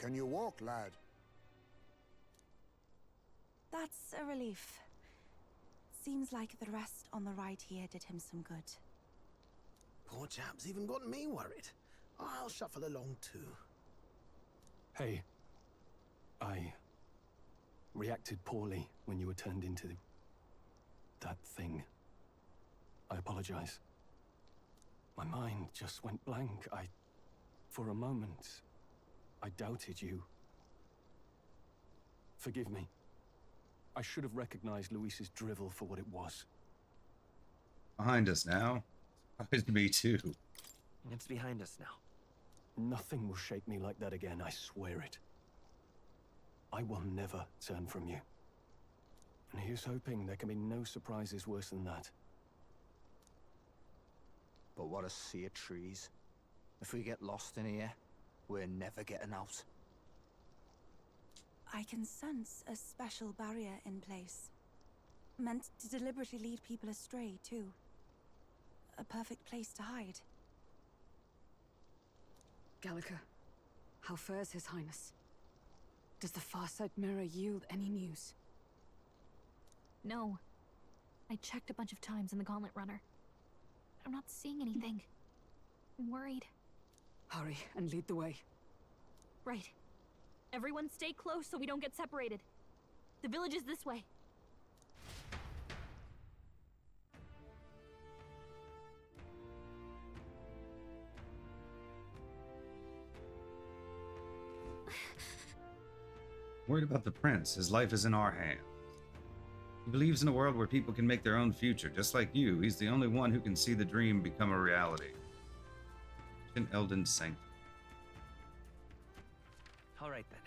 Can you walk, lad? That's a relief. Seems like the rest on the ride here did him some good. Poor chap's even got me worried. I'll shuffle along too. Hey, I reacted poorly when you were turned into that thing. I apologize. My mind just went blank. For a moment, I doubted you. Forgive me. I should have recognized Luis's drivel for what it was. Behind us now. Me too. It's behind us now. Nothing will shake me like that again, I swear it. I will never turn from you. And here's hoping there can be no surprises worse than that. But what a sea of trees. If we get lost in here, we're never getting out. I can sense a special barrier in place. Meant to deliberately lead people astray, too. A perfect place to hide. Gallica, how fares His Highness? Does the Farsight Mirror yield any news? No. I checked a bunch of times in the Gauntlet Runner. I'm not seeing anything. I'm worried. Hurry and lead the way. Right. Everyone stay close so we don't get separated. The village is this way. Worried about the prince. His life is in our hands. He believes in a world where people can make their own future, just like you. He's the only one who can see the dream become a reality. In Eldan's Sanctum. All right then.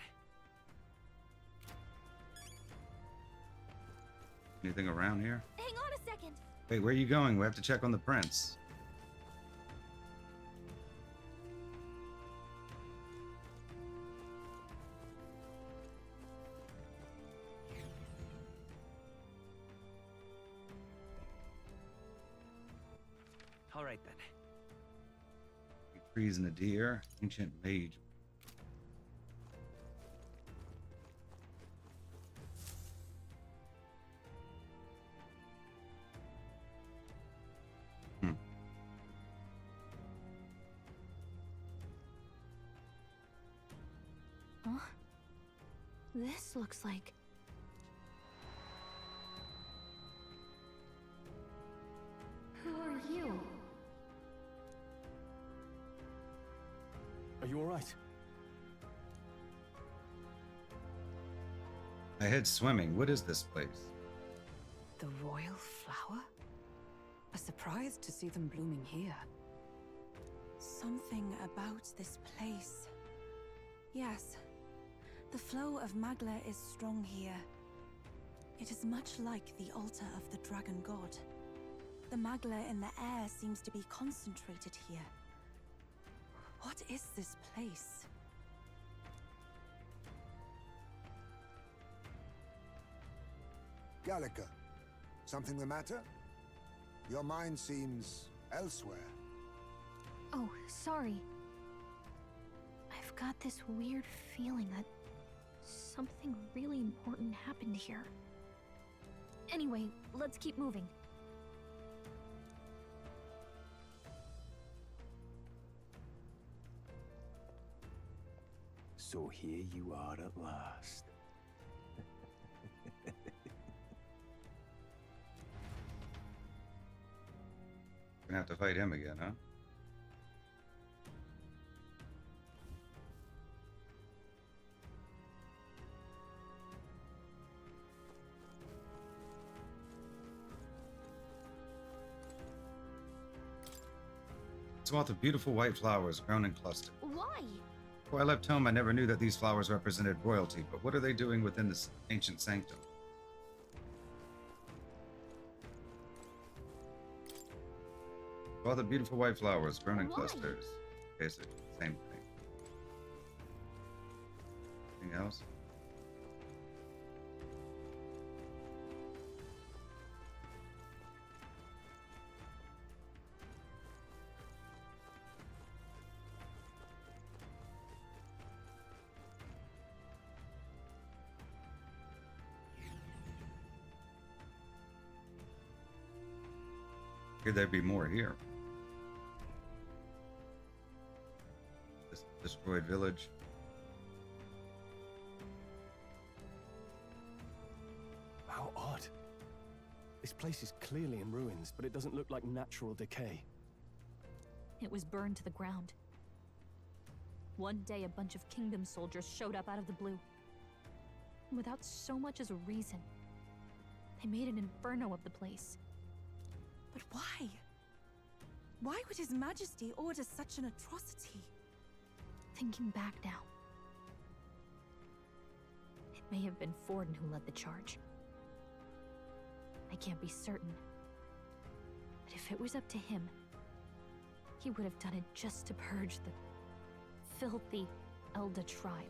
Anything around here? Hang on a second. Wait, where are you going? We have to check on the prince. All right then. Trees and a deer. Ancient mage. Huh? This looks like... Who are you? Are you all right? I head swimming. What is this place? The royal flower? A surprise to see them blooming here. Something about this place. Yes. The flow of Magla is strong here. It is much like the altar of the dragon god. The Magla in the air seems to be concentrated here. What is this place? Gallica, something the matter? Your mind seems elsewhere. Oh, sorry. I've got this weird feeling that something really important happened here. Anyway, let's keep moving. So here you are at last. Gonna have to fight him again, huh? Swath of beautiful white flowers grown in clusters. Why? Before I left home, I never knew that these flowers represented royalty, but what are they doing within this ancient sanctum? All the beautiful white flowers grown in Why? clusters. Basically, same thing. Anything else? Could there be more here? This destroyed village. How odd. This place is clearly in ruins, but it doesn't look like natural decay. It was burned to the ground. One day, a bunch of kingdom soldiers showed up out of the blue. Without so much as a reason. They made an inferno of the place. But why? Why would His Majesty order such an atrocity? Thinking back now, it may have been Forden who led the charge. I can't be certain. But if it was up to him, he would have done it just to purge the filthy Elda tribe.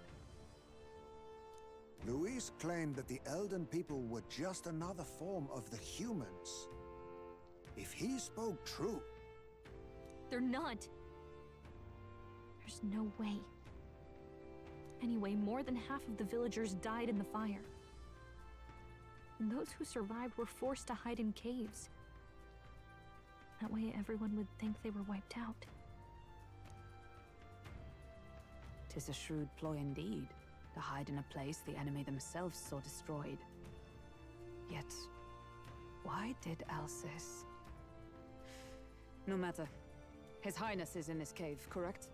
Luis claimed that the Eldan people were just another form of the humans. If he spoke true... They're not. There's no way. Anyway, more than half of the villagers died in the fire. And those who survived were forced to hide in caves. That way everyone would think they were wiped out. 'Tis a shrewd ploy indeed, to hide in a place the enemy themselves saw destroyed. Yet, why did Alcis? No matter. His Highness is in this cave, correct?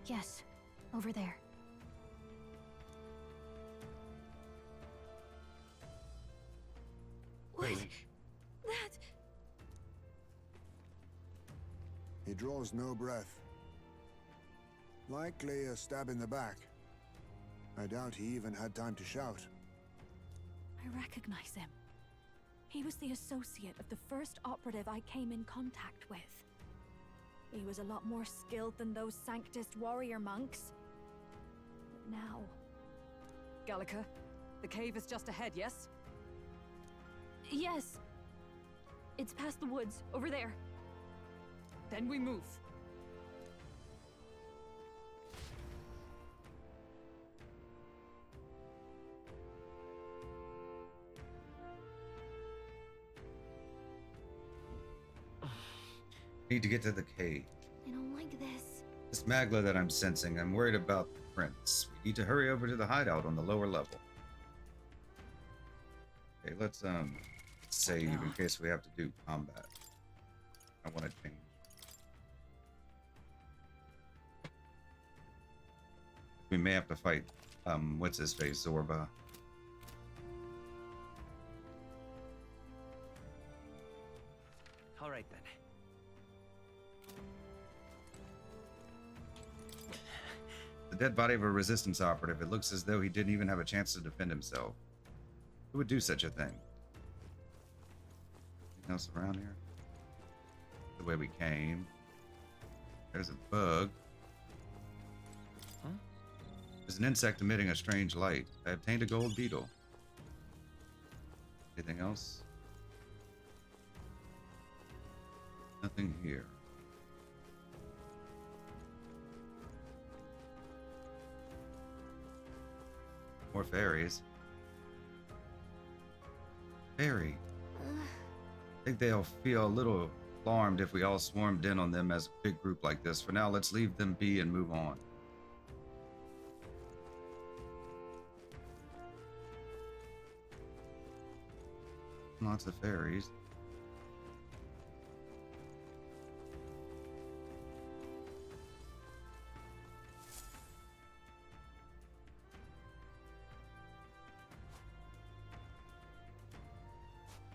Yes, over there. What? That... He draws no breath. Likely a stab in the back. I doubt he even had time to shout. I recognize him. He was the associate of the first operative I came in contact with. He was a lot more skilled than those Sanctist warrior monks. But now... Gallica, the cave is just ahead, yes? Yes. It's past the woods, over there. Then we move. Need to get to the cave. I don't like this. This Magla that I'm sensing, I'm worried about the prince. We need to hurry over to the hideout on the lower level. Okay, let's save in case we have to do combat. I want to change. We may have to fight what's his face, Zorba. All right then. The dead body of a resistance operative. It looks as though he didn't even have a chance to defend himself. Who would do such a thing? Anything else around here? The way we came. There's a bug. Huh? There's an insect emitting a strange light. I obtained a gold beetle. Anything else? Nothing here. More fairies. Fairy. I think they'll feel a little alarmed if we all swarmed in on them as a big group like this. For now, let's leave them be and move on. Lots of fairies.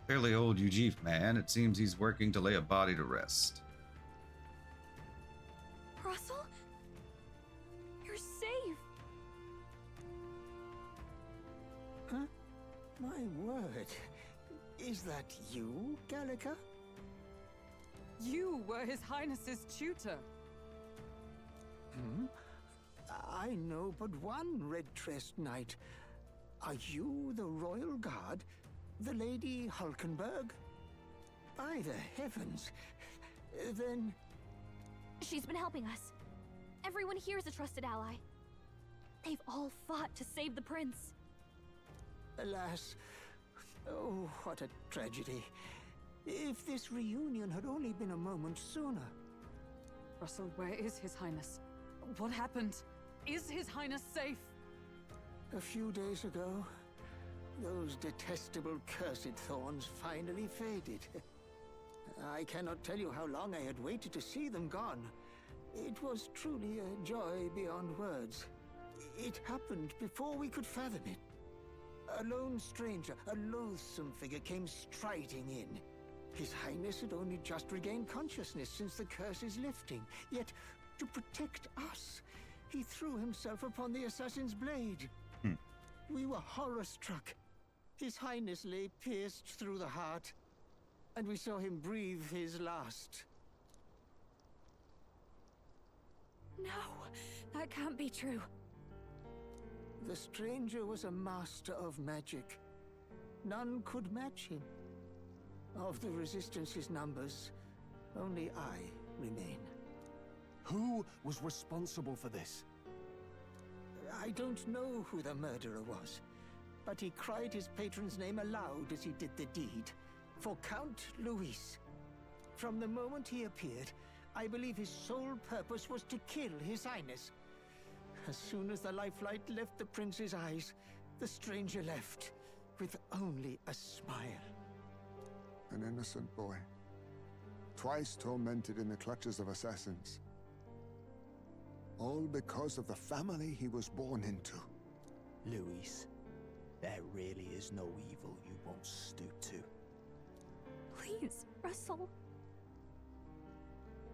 Fairly old Ujif man. It seems he's working to lay a body to rest. Russell? You're safe! Huh? My word. Is that you, Gallica? You were His Highness's tutor. Hmm? I know but one red-tressed knight. Are you the royal guard? The Lady Hulkenberg? By the heavens. Then... She's been helping us. Everyone here is a trusted ally. They've all fought to save the prince. Alas. Oh, what a tragedy. If this reunion had only been a moment sooner. Russell, where is His Highness? What happened? Is His Highness safe? A few days ago, those detestable cursed thorns finally faded. I cannot tell you how long I had waited to see them gone. It was truly a joy beyond words. It happened before we could fathom it. A lone stranger, a loathsome figure, came striding in. His Highness had only just regained consciousness since the curse's lifting. Yet, to protect us, he threw himself upon the assassin's blade. We were horror-struck. His Highness lay pierced through the heart, and we saw him breathe his last. No, that can't be true. The stranger was a master of magic. None could match him. Of the Resistance's numbers, only I remain. Who was responsible for this? I don't know who the murderer was, but he cried his patron's name aloud as he did the deed. For Count Luis. From the moment he appeared, I believe his sole purpose was to kill His Highness. As soon as the lifelight left the prince's eyes, the stranger left, with only a smile. An innocent boy, twice tormented in the clutches of assassins. All because of the family he was born into. Luis, there really is no evil you won't stoop to. Please, Russell.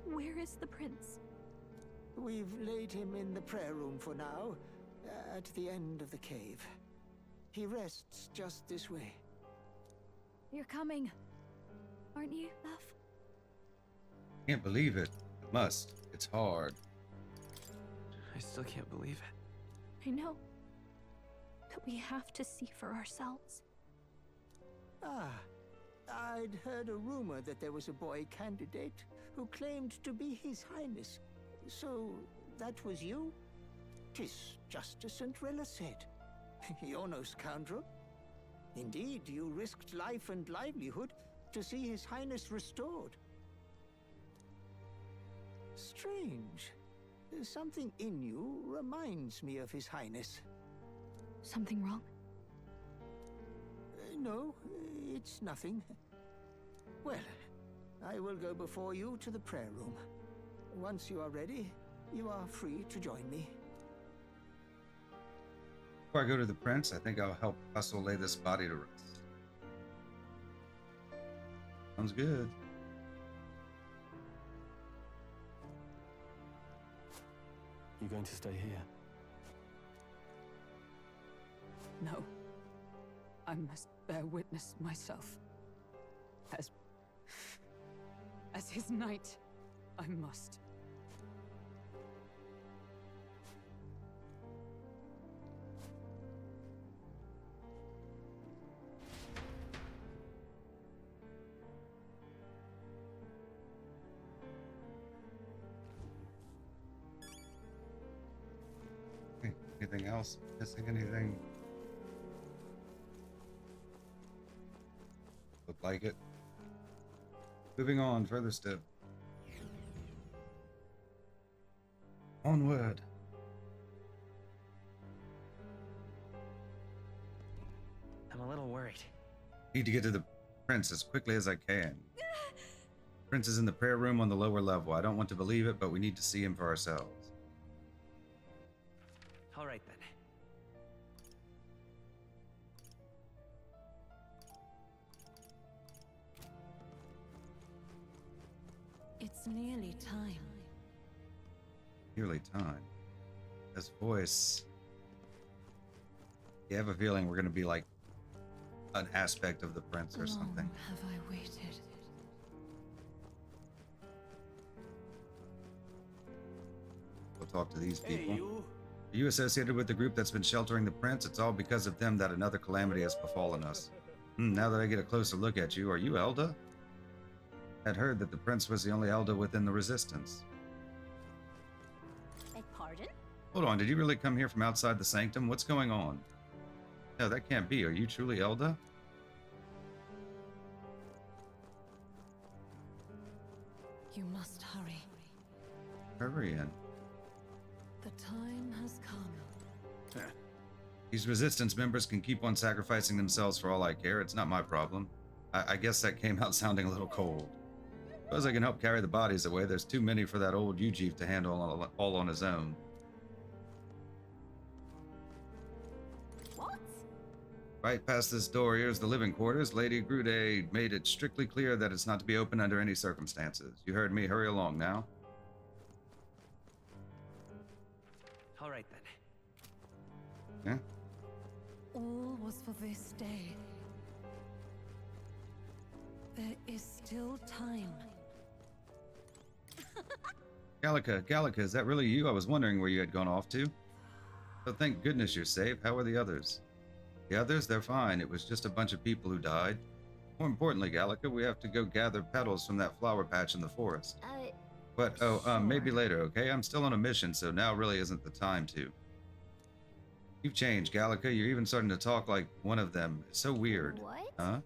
Where is the prince? We've laid him in the prayer room for now, at the end of the cave. He rests just this way. You're coming, aren't you, love? Can't believe it. I must. It's hard. I still can't believe it. I know. But we have to see for ourselves. Ah, I'd heard a rumor that there was a boy candidate who claimed to be His Highness. So, that was you? 'Tis just as St. Rilla said. You're no scoundrel. Indeed, you risked life and livelihood to see His Highness restored. Strange. Something in you reminds me of His Highness. Something wrong? No, it's nothing. Well, I will go before you to the prayer room. Once you are ready, you are free to join me. Before I go to the prince, I think I'll help Russell lay this body to rest. Sounds good. You going to stay here? No. I must bear witness myself. As his knight, I must. Anything else? Missing anything? Look like it. Moving on, further step. Onward. I'm a little worried. Need to get to the prince as quickly as I can. Prince is in the prayer room on the lower level. I don't want to believe it, but we need to see him for ourselves. All right then. It's nearly time. Nearly time. His voice. You have a feeling we're going to be like an aspect of the prince or something. Long have I waited? We'll talk to these Hey, people. you. Are you associated with the group that's been sheltering the prince? It's all because of them that another calamity has befallen us. Now that I get a closer look at you, are you Elda? I'd heard that the prince was the only Elda within the resistance. Beg pardon? Hold on, did you really come here from outside the Sanctum? What's going on? No, that can't be. Are you truly Elda? You must hurry. Hurry in. The time has come. These resistance members can keep on sacrificing themselves for all I care. It's not my problem. I guess that came out sounding a little cold. Suppose I can help carry the bodies away. There's too many for that old Ujiv to handle all on his own. What? Right past this door, here's the living quarters. Lady Grude made it strictly clear that it's not to be opened under any circumstances. You heard me. Hurry along now. All right then. Yeah? All was for this day. There is still time. Gallica, is that really you? I was wondering where you had gone off to. So thank goodness you're safe. How are the others? The others, they're fine. It was just a bunch of people who died. More importantly, Gallica, we have to go gather petals from that flower patch in the forest. But, maybe later, okay? I'm still on a mission, so now really isn't the time to. You've changed, Gallica. You're even starting to talk like one of them. It's so weird. What? Huh?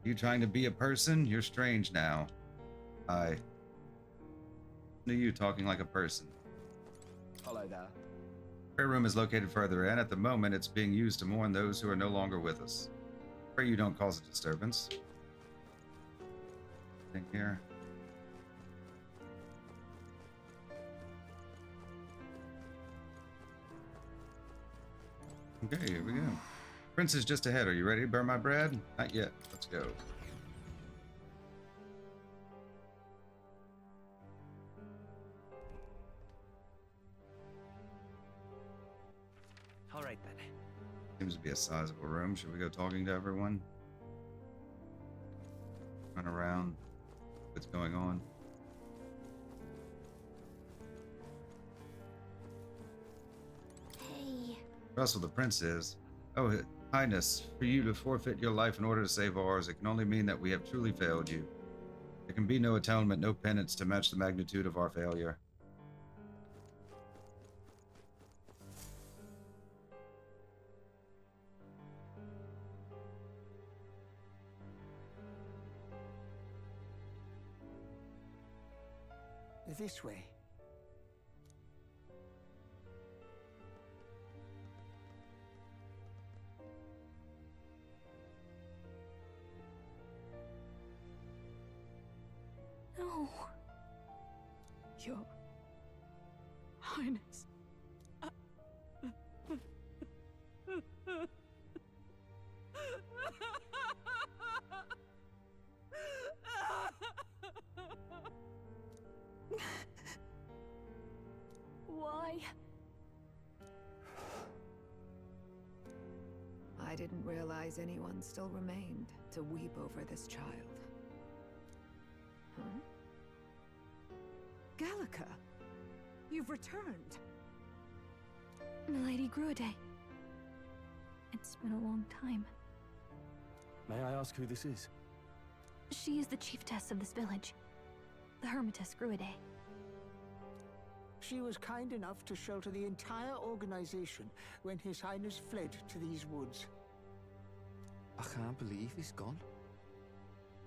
You trying to be a person? You're strange now. I knew you talking like a person. Hello there. Prayer room is located further in. At the moment, it's being used to mourn those who are no longer with us. Pray you don't cause a disturbance. Think here. Okay, here we go. Prince is just ahead. Are you ready to burn my bread? Not yet. Let's go. All right then. Seems to be a sizable room. Should we go talking to everyone? Run around. What's going on? Hey. Russell, the prince is. Oh, Highness, for you to forfeit your life in order to save ours, it can only mean that we have truly failed you. There can be no atonement, no penance to match the magnitude of our failure. This way. No. Your Highness. Why? I didn't realize anyone still remained to weep over this child. Huh? Gallica, you've returned. Milady Gruade. It's been a long time. May I ask who this is? She is the chiefess of this village. The Hermitess Gruade. She was kind enough to shelter the entire organization when His Highness fled to these woods. I can't believe he's gone.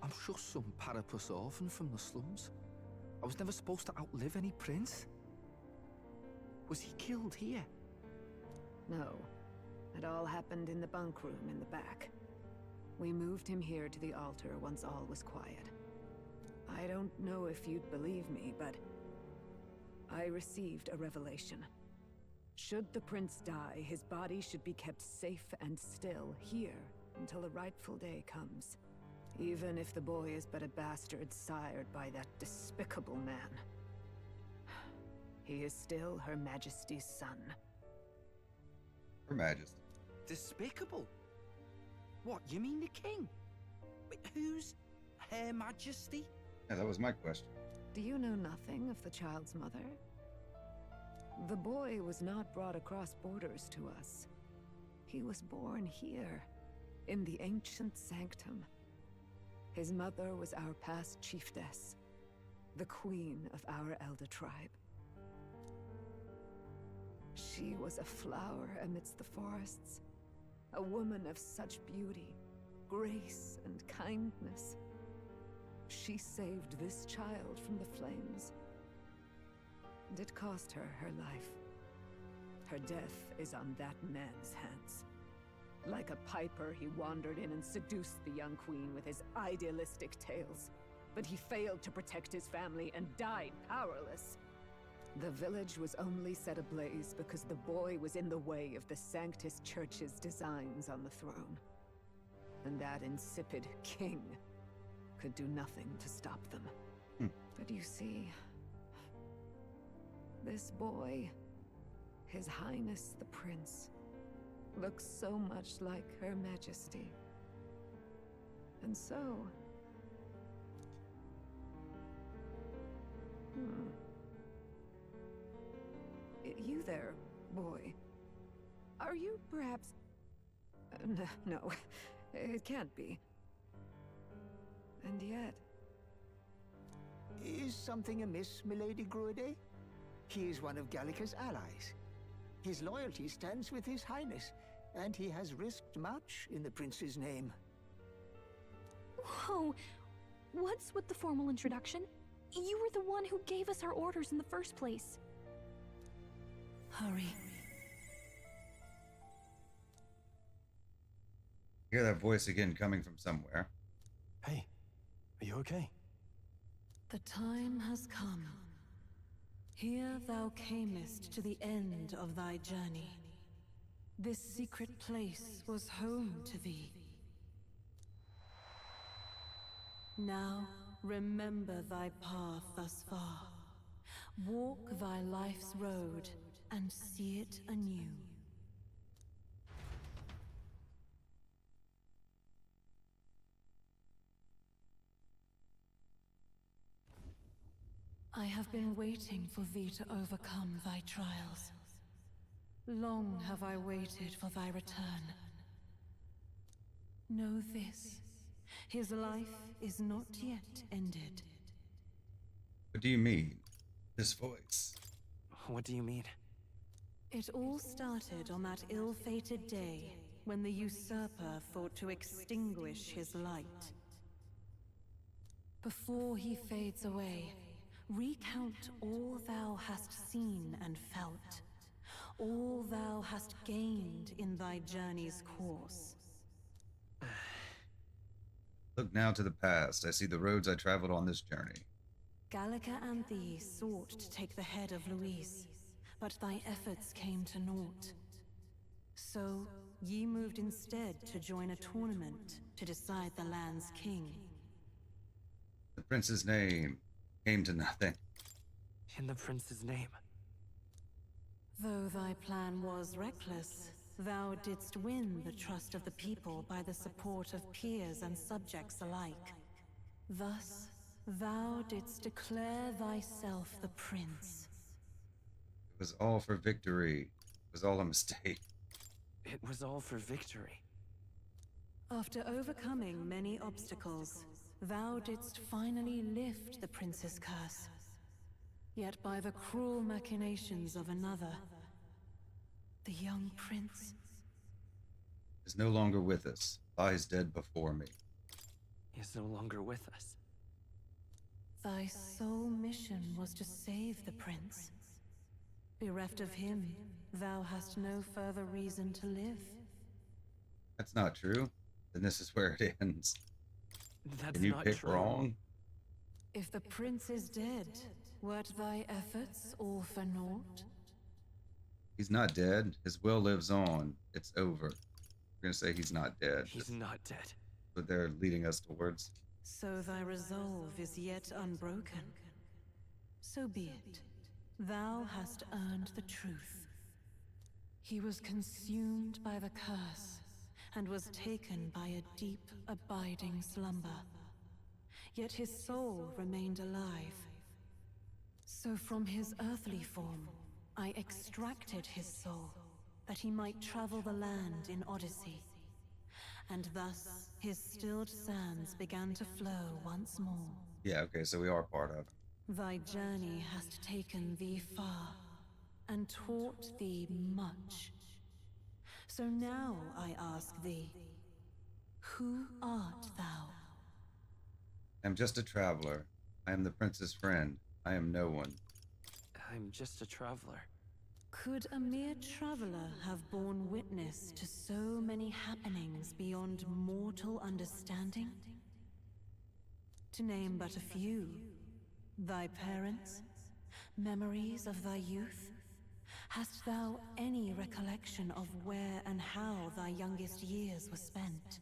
I'm just some parapus orphan from the slums. I was never supposed to outlive any prince. Was he killed here? No. It all happened in the bunk room in the back. We moved him here to the altar once all was quiet. I don't know if you'd believe me, but I received a revelation. Should the prince die, his body should be kept safe and still here until the rightful day comes. Even if the boy is but a bastard sired by that despicable man. He is still Her Majesty's son. Her Majesty. Despicable? What, you mean the king? Wait, who's Her Majesty? Yeah, that was my question. Do you know nothing of the child's mother? The boy was not brought across borders to us. He was born here, in the ancient Sanctum. His mother was our past chiefess, the queen of our Elder tribe. She was a flower amidst the forests, a woman of such beauty, grace, and kindness. she saved this child from the flames. And it cost her her life. Her death is on that man's hands. Like a piper, he wandered in and seduced the young queen with his idealistic tales. But he failed to protect his family and died powerless. The village was only set ablaze because the boy was in the way of the Sanctus Church's designs on the throne. And that insipid king could do nothing to stop them. But you see, this boy, His Highness the Prince, looks so much like Her Majesty. And so... You there, boy. Are you perhaps... no, it can't be. And yet... Is something amiss, Milady Gruede? He is one of Gallica's allies. His loyalty stands with His Highness, and he has risked much in the Prince's name. Whoa! What's with the formal introduction? You were the one who gave us our orders in the first place. Hurry. Hear that voice again coming from somewhere. Hey, are you okay? The time has come. Here thou camest to the end of thy journey. This secret place was home to thee. Now remember thy path thus far. Walk thy life's road and see it anew. I have been waiting for thee to overcome thy trials. Long have I waited for thy return. Know this, his life is not yet ended. What do you mean? This voice. What do you mean? It all started on that ill-fated day when the usurper thought to extinguish his light. Before he fades away, recount all thou hast seen and felt, all thou hast gained in thy journey's course. Look now to the past. I see the roads I traveled on this journey. Gallica and thee sought to take the head of Louise, but thy efforts came to naught. So, ye moved instead to join a tournament to decide the land's king. The prince's name came to nothing. In the prince's name. Though thy plan was reckless, thou didst win the trust of the people by the support of peers and subjects alike. Thus, thou didst declare thyself the prince. It was all for victory. It was all a mistake. It was all for victory. After overcoming many obstacles, thou didst finally lift the prince's curse. Yet by the cruel machinations of another, the young prince Is no longer with us. Lies dead before me. He is no longer with us. Thy sole mission was to save the prince. Bereft of him, thou hast no further reason to live. That's not true. Then this is where it ends. That's Can you not pick true. wrong? If the prince is dead, wert thy efforts all for naught? He's not dead. His will lives on. It's over. We're gonna say he's not dead. He's not dead. What they're leading us towards. So thy resolve is yet unbroken. So be it. Thou hast earned the truth. He was consumed by the curse, and was taken by a deep, abiding slumber. Yet his soul remained alive. So from his earthly form, I extracted his soul, that he might travel the land in Odyssey. And thus, his stilled sands began to flow once more. Yeah, okay, so we are part of it. Thy journey hast taken thee far, and taught thee much. So now I ask thee, who art thou? I am just a traveler. I am the prince's friend. I am no one. I'm just a traveler. Could a mere traveler have borne witness to so many happenings beyond mortal understanding? To name but a few, thy parents, memories of thy youth? Hast thou any recollection of where and how thy youngest years were spent?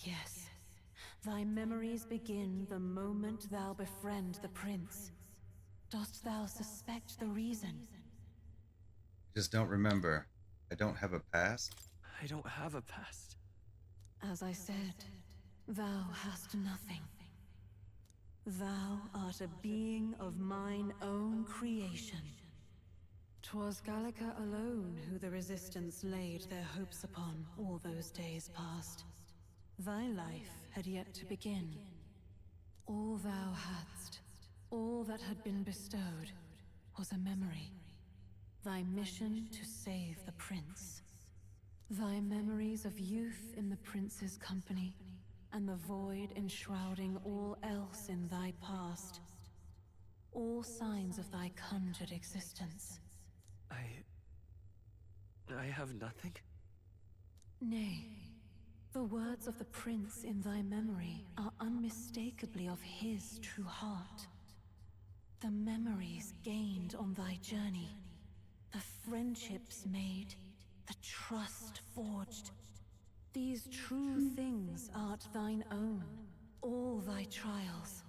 Yes, thy memories begin the moment thou befriend the prince. Dost thou suspect the reason? I just don't remember. I don't have a past. I don't have a past. As I said, thou hast nothing. Thou art a being of mine own creation. 'Twas Gallica alone who the Resistance laid their hopes upon all those days past. Thy life had yet to begin. All thou hadst, all that had been bestowed, was a memory. Thy mission to save the prince. Thy memories of youth in the prince's company, and the void enshrouding all else in thy past. All signs of thy conjured existence. I have nothing? Nay, the words of the prince in thy memory are unmistakably of his true heart. The memories gained on thy journey, the friendships made, the trust forged. These true things art thine own. All thy trials,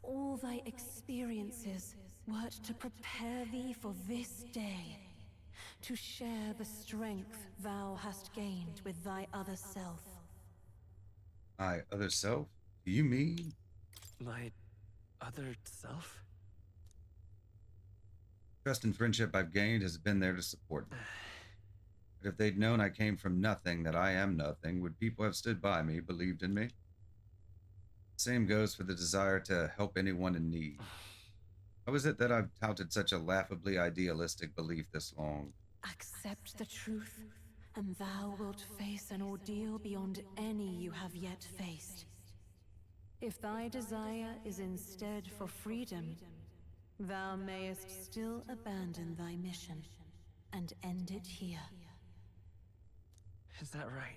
all thy experiences wert to prepare thee for this day. To share the strength thou hast gained with thy other self. My other self? Do you mean? My other self? Trust and friendship I've gained has been there to support me. But if they'd known I came from nothing, that I am nothing, would people have stood by me, believed in me? Same goes for the desire to help anyone in need. How is it that I've touted such a laughably idealistic belief this long? Accept the truth, and thou wilt face an ordeal beyond any you have yet faced. If thy desire is instead for freedom, thou mayest still abandon thy mission, and end it here. Is that right?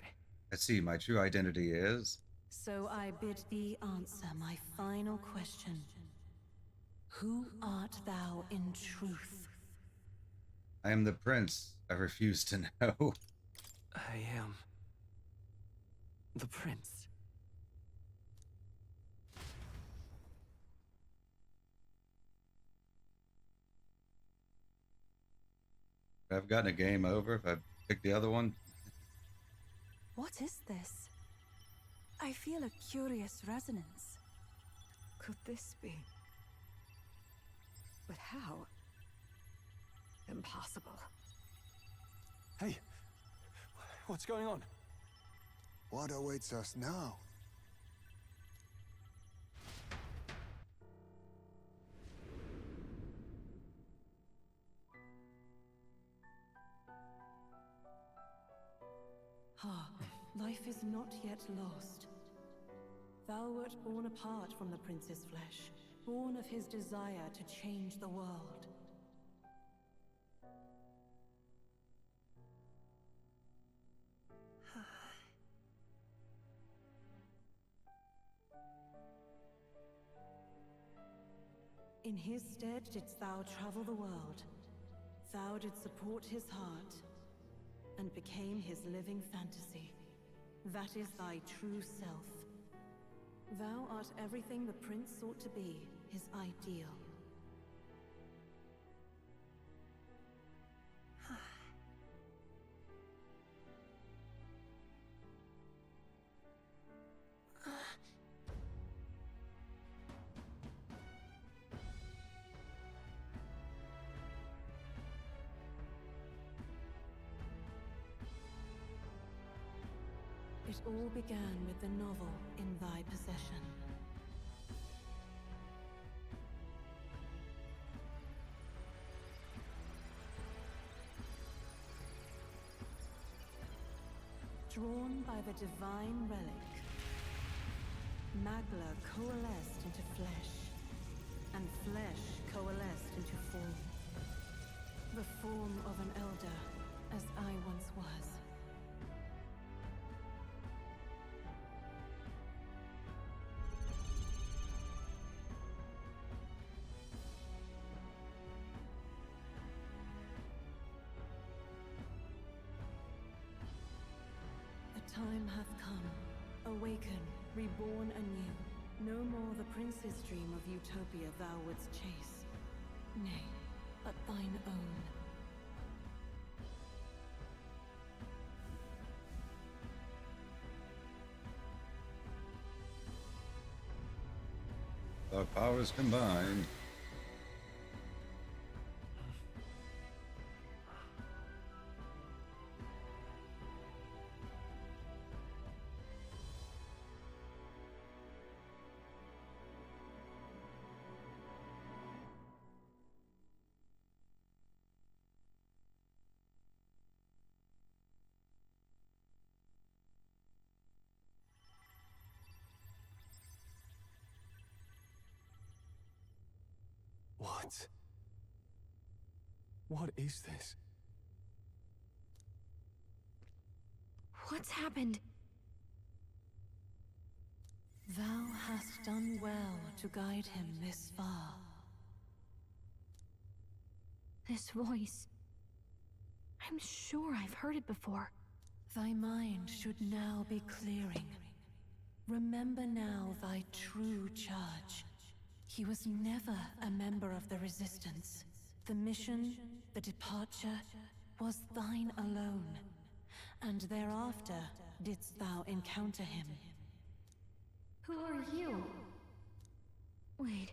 I see my true identity is... So I bid thee answer my final question. Who art thou in truth? I am the prince. I refuse to know. I am... the prince. I've gotten a game over if I pick the other one. What is this? I feel a curious resonance. Could this be? But how? Impossible. Hey, what's going on? What awaits us now? Ah, life is not yet lost. Thou wert born apart from the prince's flesh, born of his desire to change the world. In his stead didst thou travel the world. Thou didst support his heart, and became his living fantasy. That is thy true self. Thou art everything the prince sought to be, his ideal. It all began with the novel in thy possession. Drawn by the divine relic, Magla coalesced into flesh, and flesh coalesced into form. The form of an elder, as I once was. The time hath come. Awaken, reborn anew. No more the prince's dream of utopia thou wouldst chase. Nay, but thine own. Our powers combined. What? What is this? What's happened? Thou hast done well to guide him this far. This voice. I'm sure I've heard it before. Thy mind should now be clearing. Remember now thy true charge. He was never a member of the Resistance. The mission, the departure, was thine alone. And thereafter didst thou encounter him. Who are you? Wait,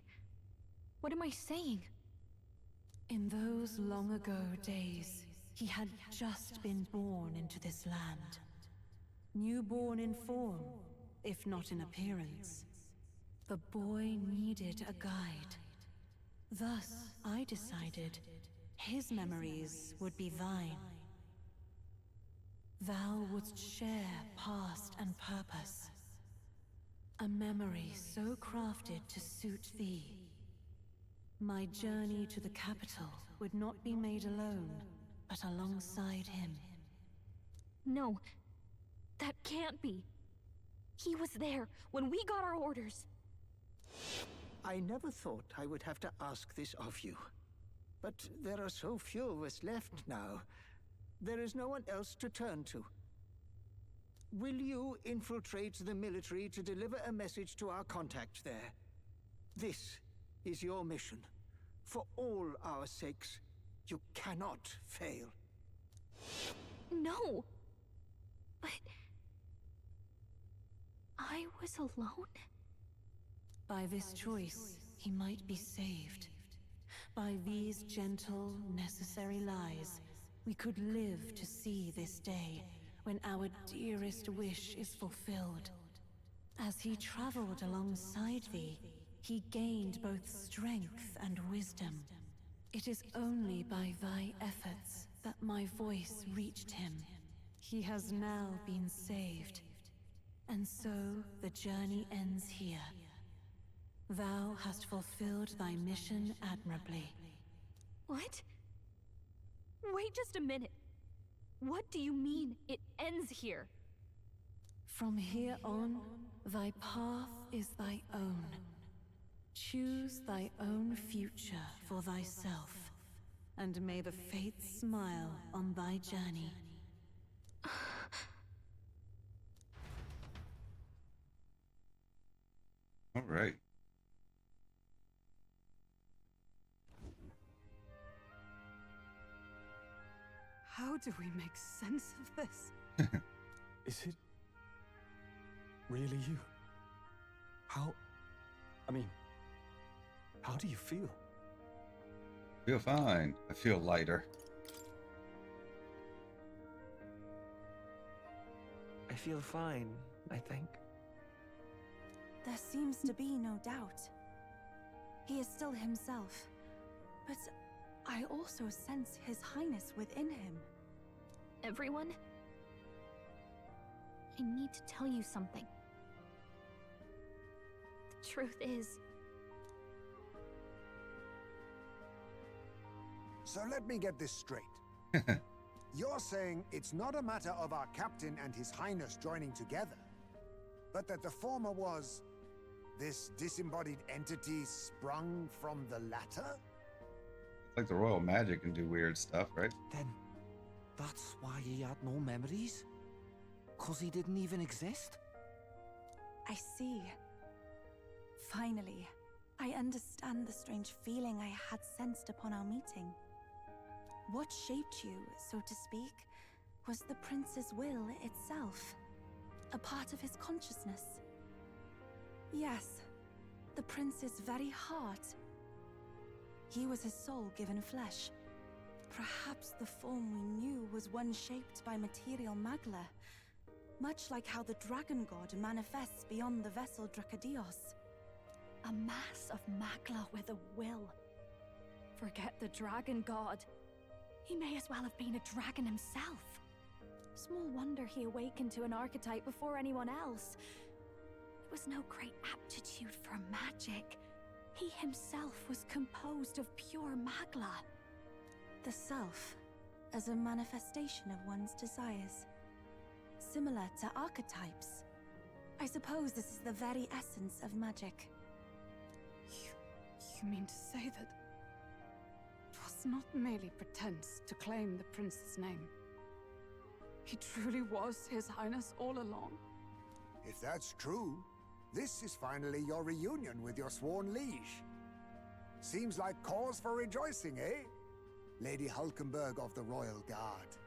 what am I saying? In those long ago days, he had just been born into this land. Newborn in form, if not in appearance. The boy needed a guide. Thus, I decided his memories would be thine. Thou wouldst share past and purpose. A memory so crafted to suit thee. My journey to the capital would not be made alone, but alongside him. No, that can't be. He was there when we got our orders. I never thought I would have to ask this of you. But there are so few of us left now. There is no one else to turn to. Will you infiltrate the military to deliver a message to our contact there? This is your mission. For all our sakes, you cannot fail. No! But... I was alone? By this choice, he might be saved. By these gentle, necessary lies, we could live to see this day, when our dearest wish is fulfilled. As he traveled alongside thee, he gained both strength and wisdom. It is only by thy efforts that my voice reached him. He has now been saved. And so the journey ends here. Thou hast fulfilled thy mission admirably. What? Wait just a minute. What do you mean, it ends here? From here on, thy path is thy own. Choose thy own future for thyself, and may the fates smile on thy journey. All right. How do we make sense of this? Is it really you? How do you feel? Feel fine. I feel lighter. I feel fine, I think. There seems to be no doubt. He is still himself, but I also sense His Highness within him. Everyone? I need to tell you something. The truth is, So let me get this straight. You're saying it's not a matter of our captain and his highness joining together, but that the former was this disembodied entity sprung from the latter? Like the royal magic can do weird stuff, right? Then that's why he had no memories? 'Cause he didn't even exist? I see. Finally, I understand the strange feeling I had sensed upon our meeting. What shaped you, so to speak, was the prince's will itself, a part of his consciousness. Yes, the prince's very heart. He was his soul given flesh. Perhaps the form we knew was one shaped by material magla, much like how the dragon god manifests beyond the vessel Dracadios. a mass of magla with a will. Forget the dragon god. He may as well have been a dragon himself. Small wonder he awakened to an archetype before anyone else. It was no great aptitude for magic. He himself was composed of pure magla. The self, as a manifestation of one's desires. Similar to archetypes. I suppose this is the very essence of magic. You mean to say that it was not merely pretense to claim the prince's name? He truly was His Highness all along? If that's true, this is finally your reunion with your sworn liege. Seems like cause for rejoicing, eh? Lady Hulkenberg of the Royal Guard.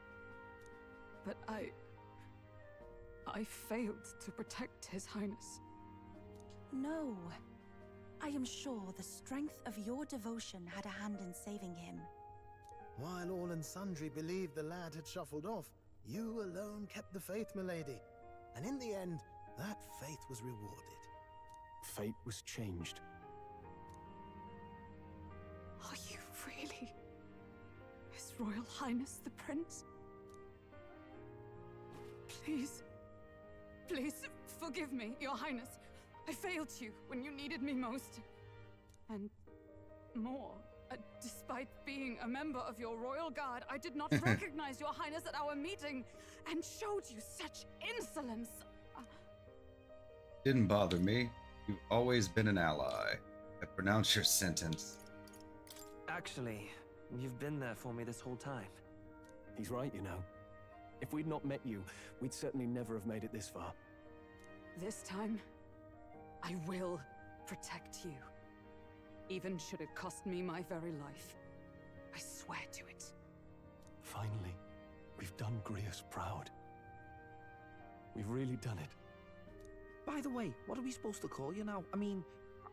But I failed to protect His Highness. No. I am sure the strength of your devotion had a hand in saving him. While all and sundry believed the lad had shuffled off, you alone kept the faith, milady. And in the end, that faith was rewarded. Fate was changed. Are you really His Royal Highness the Prince? Please, please forgive me, Your Highness. I failed you when you needed me most. And more, despite being a member of your royal guard, I did not recognize Your Highness at our meeting and showed you such insolence. Didn't bother me. You've always been an ally. I pronounce your sentence. Actually, you've been there for me this whole time. He's right, you know. If we'd not met you, we'd certainly never have made it this far. This time, I will protect you. Even should it cost me my very life. I swear to it. Finally, we've done Grius proud. We've really done it. By the way, what are we supposed to call you now? I mean,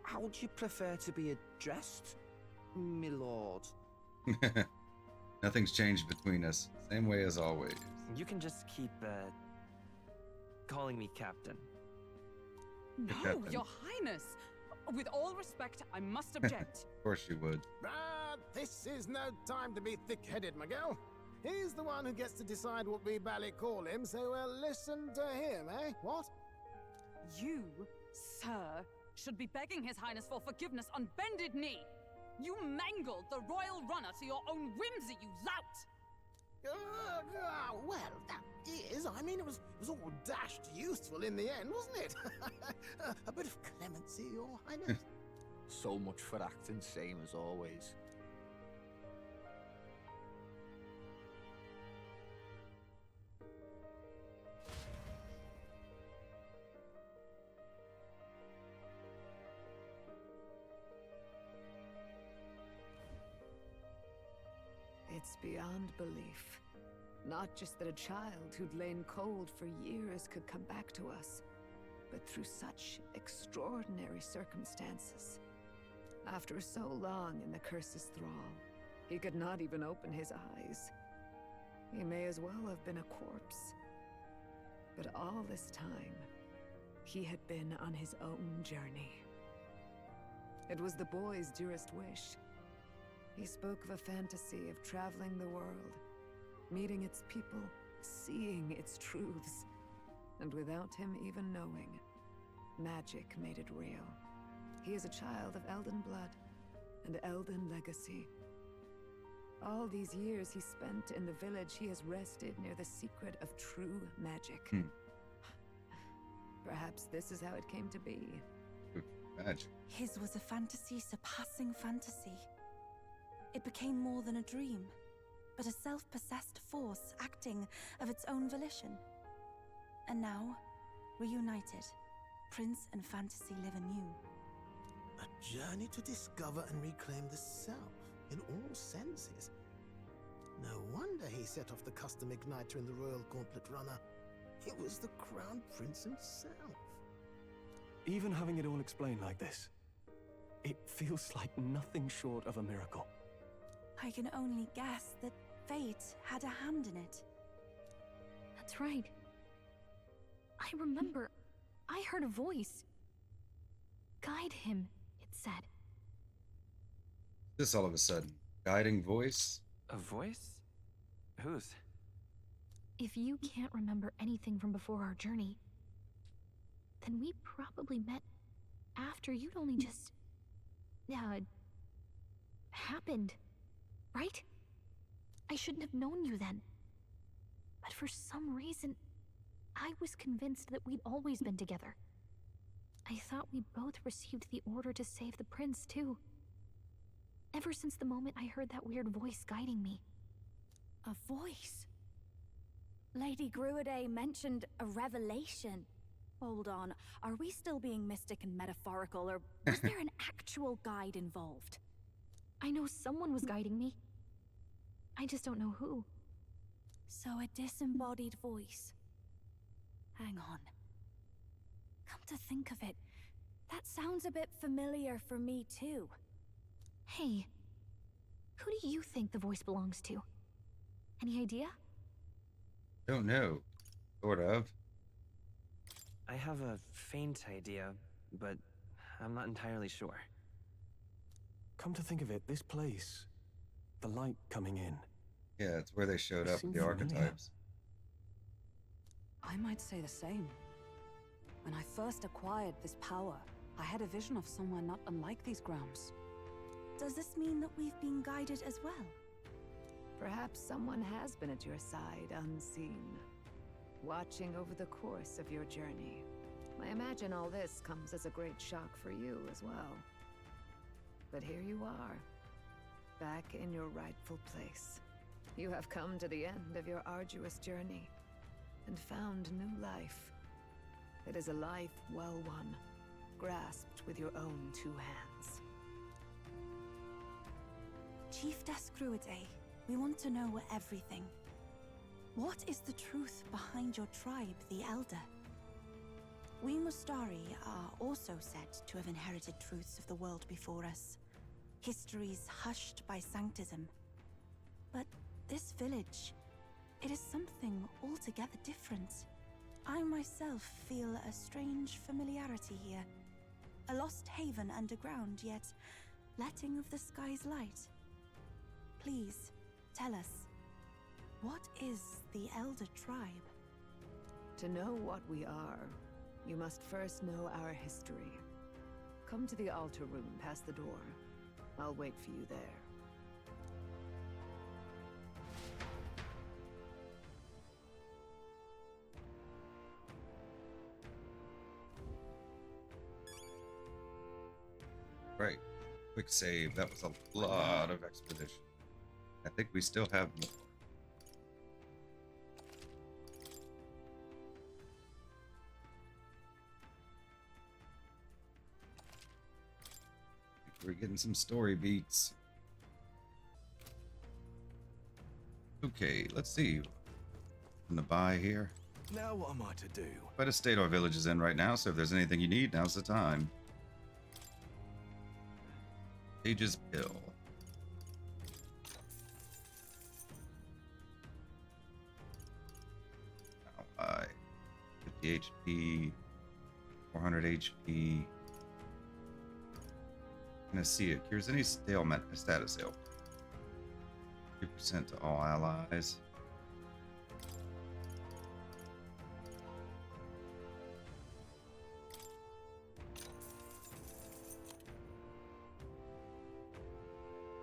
how would you prefer to be addressed, my lord? Nothing's changed between us. Same way as always. You can just keep, calling me Captain. No, Captain. Your Highness! With all respect, I must object. Of course you would. But this is no time to be thick-headed, Miguel. He's the one who gets to decide what we bally call him, so we'll listen to him, eh? What? You, sir, should be begging His Highness for forgiveness on bended knee. You mangled the royal runner to your own whimsy, you lout! Well, that is, I mean, it was all dashed useful in the end, wasn't it? A bit of clemency, Your Highness. So much for acting same as always. It's beyond belief. Not just that a child who'd lain cold for years could come back to us, but through such extraordinary circumstances. After so long in the curse's thrall, he could not even open his eyes. He may as well have been a corpse. But all this time, he had been on his own journey. It was the boy's dearest wish. He spoke of a fantasy of traveling the world, meeting its people, seeing its truths. and without him even knowing, magic made it real. He is a child of Eldan blood and Eldan legacy. All these years he spent in the village, he has rested near the secret of true magic. Perhaps this is how it came to be. Magic. His was a fantasy surpassing fantasy. It became more than a dream, but a self-possessed force acting of its own volition. And now, reunited, Prince and fantasy live anew. A journey to discover and reclaim the self, in all senses. No wonder he set off the custom igniter in the Royal Gauntlet Runner. It was the Crown Prince himself. Even having it all explained like this, it feels like nothing short of a miracle. I can only guess that fate had a hand in it. That's right. I remember, I heard a voice. Guide him, it said. This all of a sudden. Guiding voice? A voice? Whose? If you can't remember anything from before our journey, then we probably met after you'd only just... happened, right? I shouldn't have known you then. But for some reason, I was convinced that we'd always been together. I thought we both received the order to save the prince, too. Ever since the moment I heard that weird voice guiding me. A voice? Lady Gruiday mentioned a revelation. Hold on, are we still being mystic and metaphorical, or was there an actual guide involved? I know someone was guiding me. I just don't know who. So a disembodied voice. Hang on. Come to think of it, that sounds a bit familiar for me too. Hey, who do you think the voice belongs to? Any idea? Don't know. Sort of. I have a faint idea, but I'm not entirely sure. Come to think of it, this place, the light coming in. Yeah, it's where they showed up with the Seems archetypes. I might say the same. When I first acquired this power, I had a vision of somewhere not unlike these grounds. Does this mean that we've been guided as well? Perhaps someone has been at your side unseen, watching over the course of your journey. I imagine all this comes as a great shock for you as well. But here you are, back in your rightful place. You have come to the end of your arduous journey, and found new life. It is a life well won, grasped with your own two hands. Chiefess Gruiday, we want to know everything. What is the truth behind your tribe, the Elder? We Mustari are also said to have inherited truths of the world before us. Histories hushed by Sanctism. But this village, it is something altogether different. I myself feel a strange familiarity here. A lost haven underground, yet letting of the sky's light. Please, tell us, what is the Elder Tribe? To know what we are, you must first know our history. Come to the altar room past the door. I'll wait for you there. Right. Quick save. That was a lot of expedition. I think we still have more. We're getting some story beats. Okay, let's see. From the buy here. Now what am I to do? Quite a state our village is in right now, so if there's anything you need, now's the time. Sage's Pill. Buy 50 HP, 400 HP. See it cures any stalemate status ail. 2% to all allies.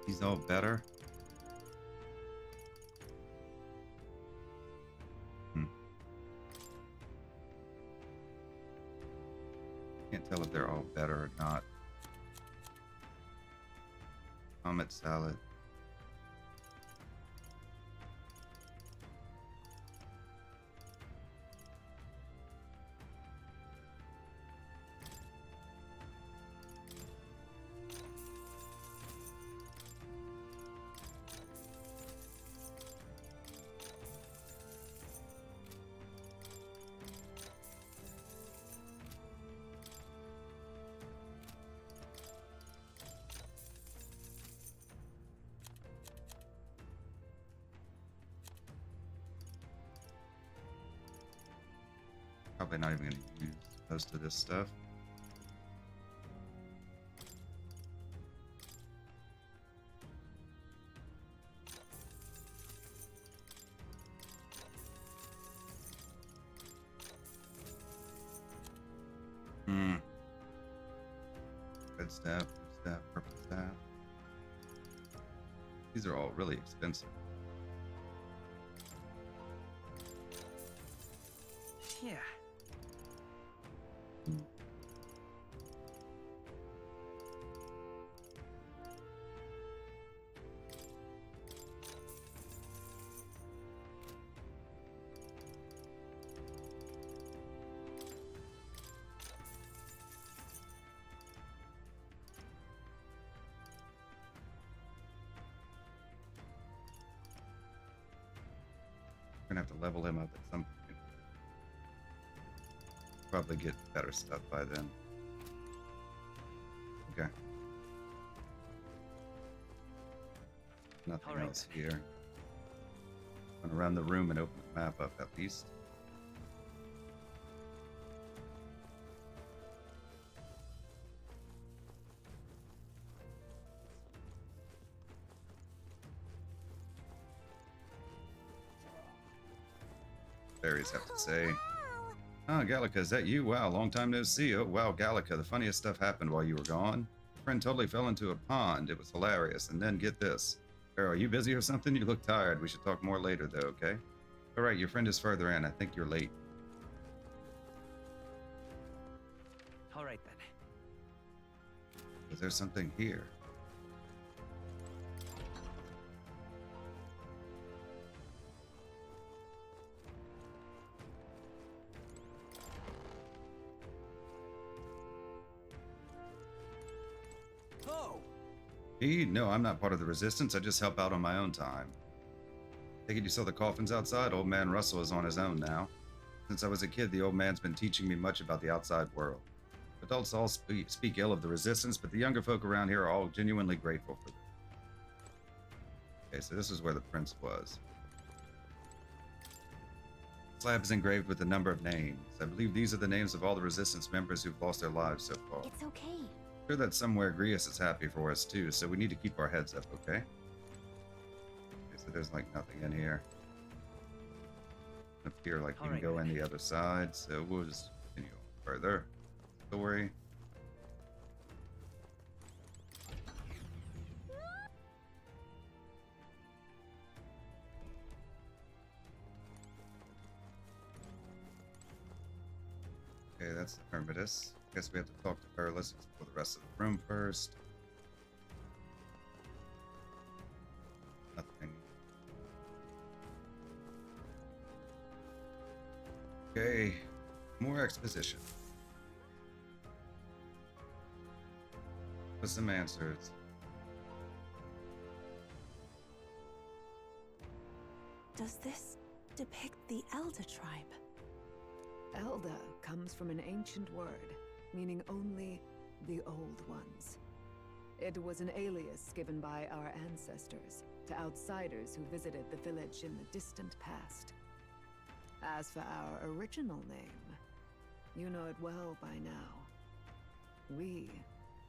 He's all better. Can't tell if they're all better or not. Comet salad. Probably not even going to use most of this stuff. Red staff, blue staff, purple staff. These are all really expensive. Yeah. We're gonna have to level him up at some point. Probably get better stuff by then. Okay. Nothing else here. I'm gonna run the room and open the map up at least. Fairies have to say. Ah, Gallica, is that you? Wow, long time no see. Oh, wow, Gallica, the funniest stuff happened while you were gone. My friend totally fell into a pond. It was hilarious. And then get this. Pharaoh, are you busy or something? You look tired. We should talk more later, though, okay? All right, your friend is further in. I think you're late. All right, then. Is there something here? No, I'm not part of the resistance. I just help out on my own time. Take it you saw the coffins outside? Old man Russell is on his own now. Since I was a kid, the old man's been teaching me much about the outside world. Adults all speak ill of the resistance, but the younger folk around here are all genuinely grateful for them. Okay, so this is where the prince was. The slab is engraved with a number of names. I believe these are the names of all the resistance members who've lost their lives so far. It's okay. I'm sure that somewhere Grius is happy for us too, so we need to keep our heads up, okay? Okay, so there's like nothing in here. Up here, like you can go in the other side, so we'll just continue further. Story. Okay, that's the Hermitus. Guess we have to talk to her. Let's explore the rest of the room first. Nothing. Okay, more exposition. With some answers. Does this depict the Elder tribe? Elda comes from an ancient word, meaning only the Old Ones. It was an alias given by our ancestors to outsiders who visited the village in the distant past. As for our original name, you know it well by now. We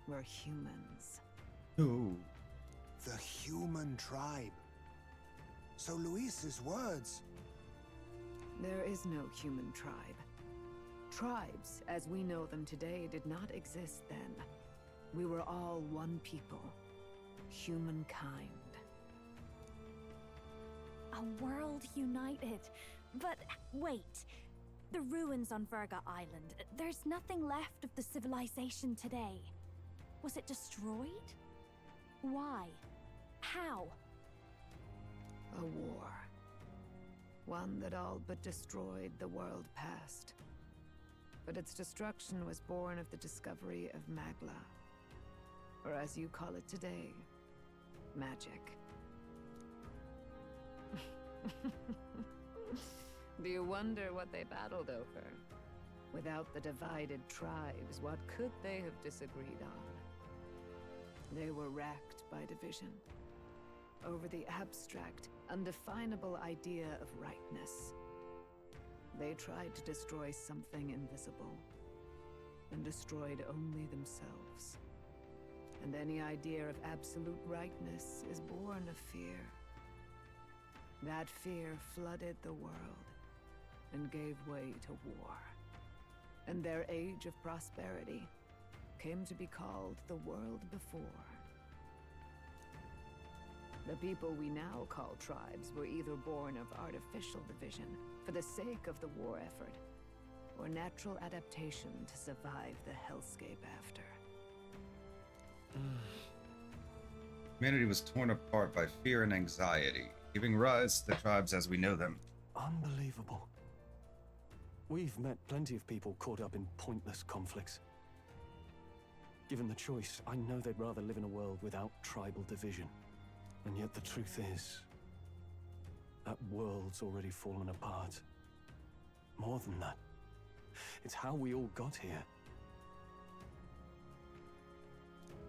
were humans. Ooh. The human tribe. So Luis's words. There is no human tribe. Tribes, as we know them today, did not exist then. We were all one people. humankind. A world united. But wait. The ruins on Virga Island. There's nothing left of the civilization today. Was it destroyed? Why? How? A war. One that all but destroyed the world past. But its destruction was born of the discovery of Magla. Or as you call it today, magic. Do you wonder what they battled over? Without the divided tribes, what could they have disagreed on? They were racked by division over the abstract, undefinable idea of rightness. They tried to destroy something invisible, and destroyed only themselves. And any idea of absolute rightness is born of fear. That fear flooded the world, and gave way to war. And their age of prosperity came to be called the world before. The people we now call tribes were either born of artificial division for the sake of the war effort, or natural adaptation to survive the hellscape after. Humanity was torn apart by fear and anxiety, giving rise to the tribes as we know them. Unbelievable. We've met plenty of people caught up in pointless conflicts. Given the choice, I know they'd rather live in a world without tribal division. And yet the truth is, that world's already fallen apart. More than that, it's how we all got here.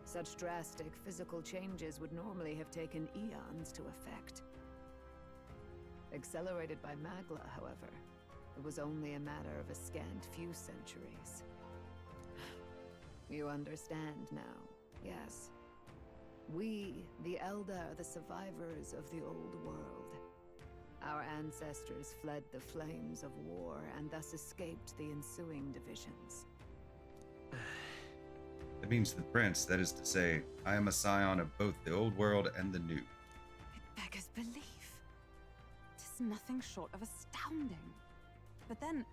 Such drastic physical changes would normally have taken eons to effect. Accelerated by Magla, however, it was only a matter of a scant few centuries. You understand now, yes? We, the Elda, are the survivors of the old world. Our ancestors fled the flames of war and thus escaped the ensuing divisions. That means the prince, that is to say, I am a scion of both the old world and the new. It beggars belief. Tis nothing short of astounding. But then,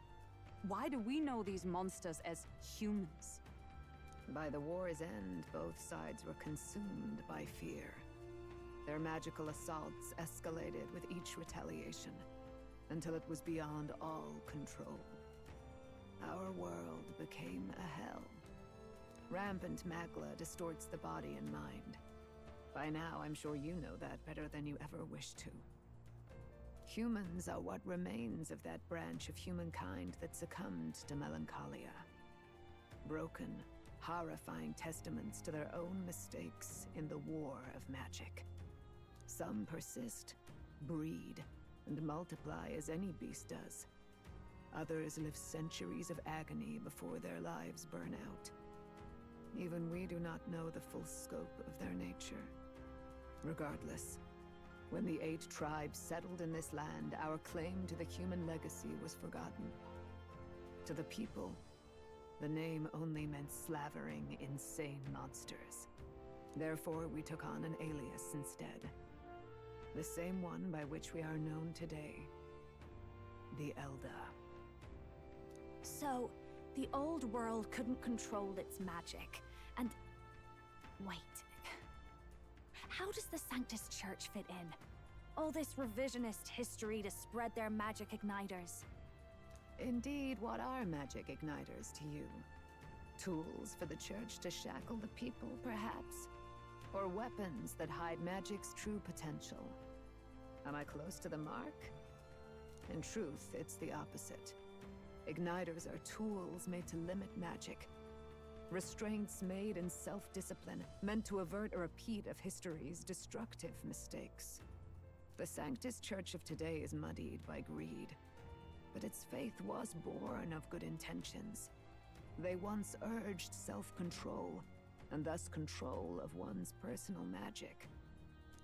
why do we know these monsters as humans? By the war's end, both sides were consumed by fear. Their magical assaults escalated with each retaliation, until it was beyond all control. Our world became a hell. Rampant Magla distorts the body and mind. By now, I'm sure you know that better than you ever wished to. Humans are what remains of that branch of humankind that succumbed to melancholia. Broken, horrifying testaments to their own mistakes in the war of magic. Some persist, breed, and multiply as any beast does. Others live centuries of agony before their lives burn out. Even we do not know the full scope of their nature. Regardless, when the 8 tribes settled in this land, our claim to the human legacy was forgotten. To the people, the name only meant slavering, insane monsters. Therefore, we took on an alias instead. The same one by which we are known today. The Elda. So, the old world couldn't control its magic, and... Wait. How does the Sanctus Church fit in? All this revisionist history to spread their magic igniters. Indeed, what are magic igniters to you? Tools for the Church to shackle the people, perhaps? Or weapons that hide magic's true potential? Am I close to the mark? In truth, it's the opposite. Igniters are tools made to limit magic. Restraints made in self-discipline, meant to avert a repeat of history's destructive mistakes. The Sanctus Church of today is muddied by greed, but its faith was born of good intentions. They once urged self-control, and thus control of one's personal magic.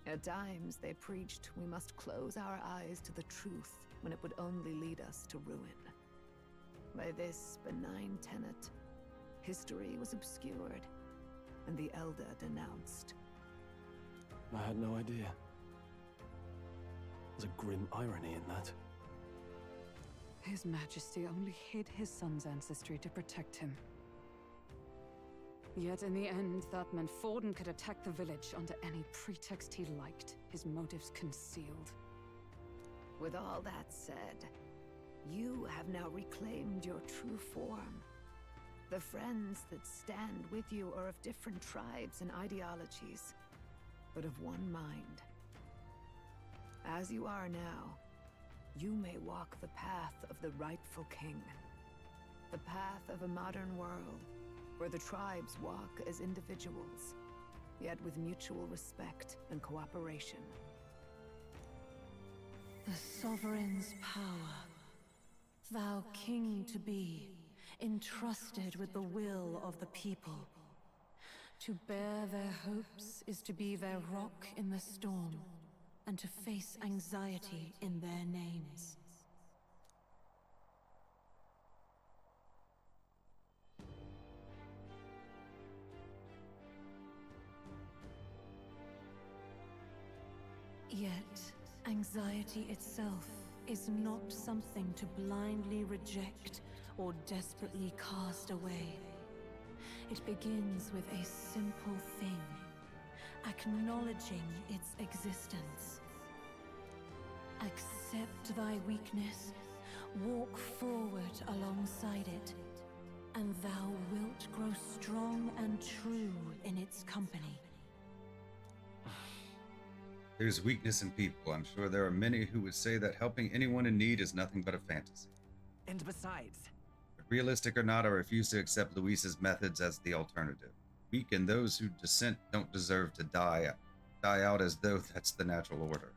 At times, they preached we must close our eyes to the truth when it would only lead us to ruin. By this benign tenet, history was obscured, and the Elda denounced. I had no idea. There's a grim irony in that. His Majesty only hid his son's ancestry to protect him. Yet in the end, that meant Forden could attack the village under any pretext he liked, his motives concealed. With all that said, you have now reclaimed your true form. The friends that stand with you are of different tribes and ideologies, but of one mind. As you are now, you may walk the path of the rightful king. The path of a modern world, where the tribes walk as individuals, yet with mutual respect and cooperation. The sovereign's power, thou king to be, entrusted with the will of the people. To bear their hopes is to be their rock in the storm, and to face anxiety in their names. Yet, anxiety itself is not something to blindly reject or desperately cast away. It begins with a simple thing, acknowledging its existence. Accept thy weakness, walk forward alongside it, and thou wilt grow strong and true in its company. There's weakness in people. I'm sure there are many who would say that helping anyone in need is nothing but a fantasy. And besides, But realistic or not, I refuse to accept Luis's methods as the alternative. Weak and those who dissent don't deserve to die out as though that's the natural order.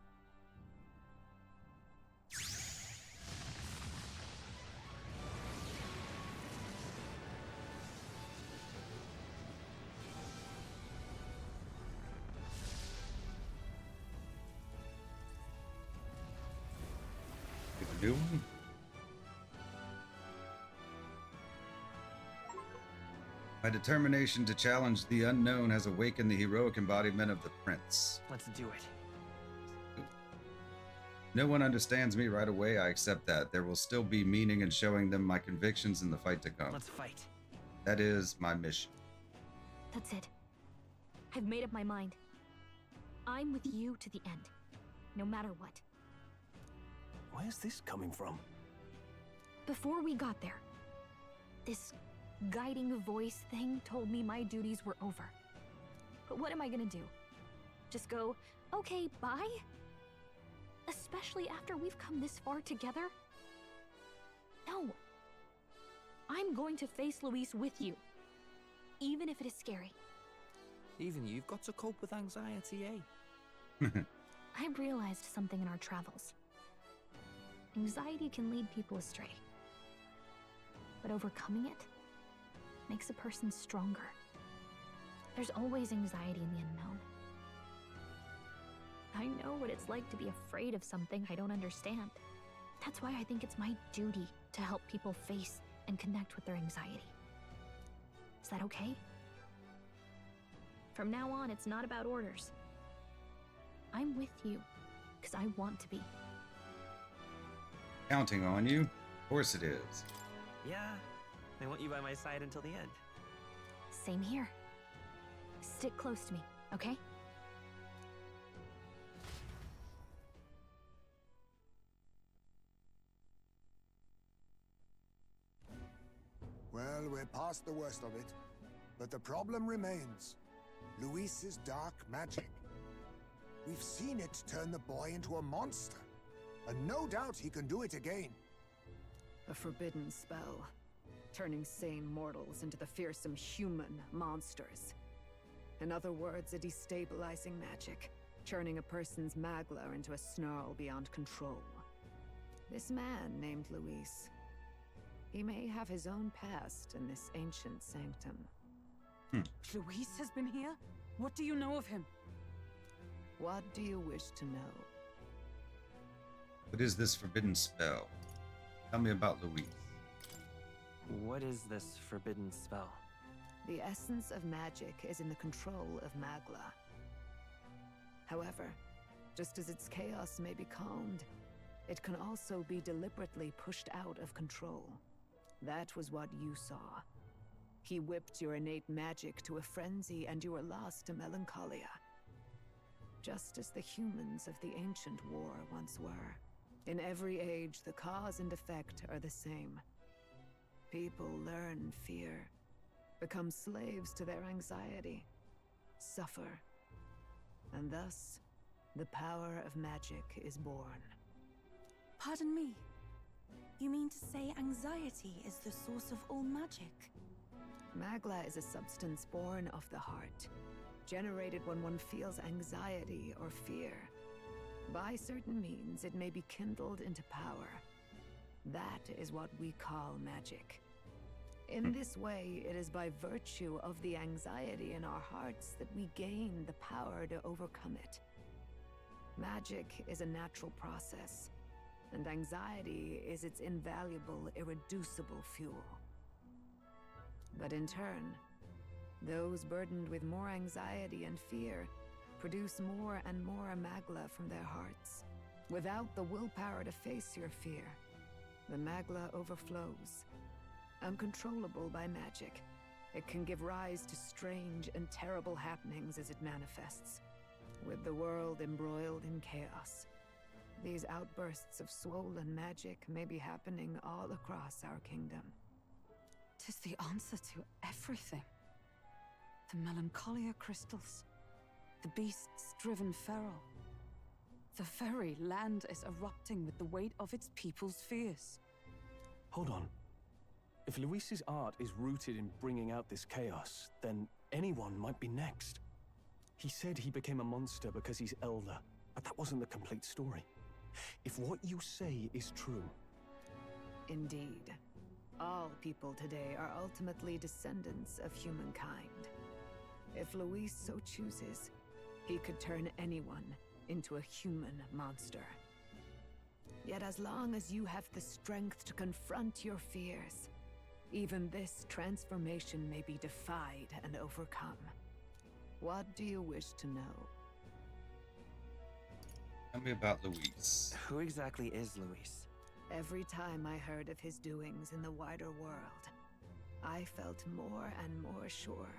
New one? My determination to challenge the unknown has awakened the heroic embodiment of the prince. let's do it. No one understands me right away. I accept that. There will still be meaning in showing them my convictions in the fight to come. Let's fight. That is my mission. That's it. I've made up my mind. I'm with you to the end, no matter what. Where's this coming from? Before we got there, this guiding voice thing told me my duties were over. But what am I gonna do? Just go, okay, bye? Especially after we've come this far together? No. I'm going to face Luis with you, even if it is scary. Even you've got to cope with anxiety, eh? I've realized something in our travels. Anxiety can lead people astray. But overcoming it makes a person stronger. There's always anxiety in the unknown. I know what it's like to be afraid of something I don't understand. That's why I think it's my duty to help people face and connect with their anxiety. Is that okay? From now on, it's not about orders. I'm with you, because I want to be. Counting on you. Of course it is. Yeah, I want you by my side until the end. Same here. Stick close to me, okay? Well, we're past the worst of it. But the problem remains. Luis's dark magic. We've seen it turn the boy into a monster. And no doubt he can do it again. A forbidden spell, turning sane mortals into the fearsome human monsters. In other words, a destabilizing magic, turning a person's magla into a snarl beyond control. This man named Luis, he may have his own past in this ancient sanctum. Luis has been here? What do you know of him? What do you wish to know? What is this forbidden spell? Tell me about Luis. What is this forbidden spell? The essence of magic is in the control of magla. However, just as its chaos may be calmed, it can also be deliberately pushed out of control. That was what you saw. He whipped your innate magic to a frenzy and you were lost to melancholia. Just as the humans of the ancient war once were. In every age, the cause and effect are the same. People learn fear, become slaves to their anxiety, suffer, and thus, the power of magic is born. Pardon me. You mean to say anxiety is the source of all magic? Magla is a substance born of the heart, generated when one feels anxiety or fear. By certain means, it may be kindled into power. That is what we call magic. In this way, it is by virtue of the anxiety in our hearts that we gain the power to overcome it. Magic is a natural process, and anxiety is its invaluable, irreducible fuel. But in turn, those burdened with more anxiety and fear produce more and more magla from their hearts. Without the willpower to face your fear, the magla overflows. Uncontrollable by magic, it can give rise to strange and terrible happenings as it manifests, with the world embroiled in chaos. These outbursts of swollen magic may be happening all across our kingdom. 'Tis the answer to everything. The melancholia crystals, the beasts driven feral. The very land is erupting with the weight of its people's fears. Hold on. If Luis's art is rooted in bringing out this chaos, then anyone might be next. He said he became a monster because he's elder, but that wasn't the complete story. If what you say is true... Indeed. All people today are ultimately descendants of humankind. If Luis so chooses, he could turn anyone into a human monster. Yet as long as you have the strength to confront your fears, even this transformation may be defied and overcome. What do you wish to know? Tell me about Luis. Who exactly is Luis? Every time I heard of his doings in the wider world, I felt more and more sure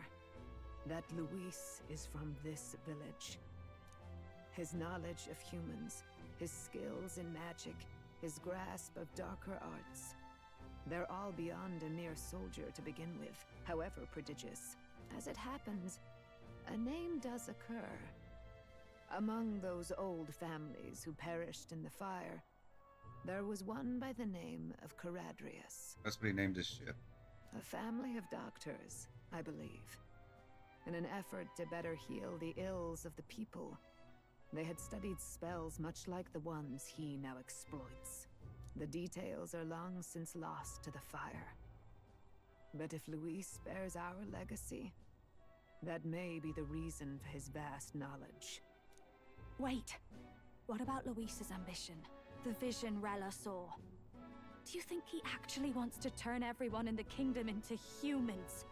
that Luis is from this village. His knowledge of humans, his skills in magic, his grasp of darker arts, they're all beyond a mere soldier to begin with, however prodigious. As it happens, a name does occur. Among those old families who perished in the fire, there was one by the name of Caradrius. That's what he named his ship. A family of doctors, I believe. In an effort to better heal the ills of the people, they had studied spells much like the ones he now exploits. The details are long since lost to the fire. But if Luis bears our legacy, that may be the reason for his vast knowledge. Wait. What about Luis's ambition? The vision Rella saw? Do you think he actually wants to turn everyone in the kingdom into humans?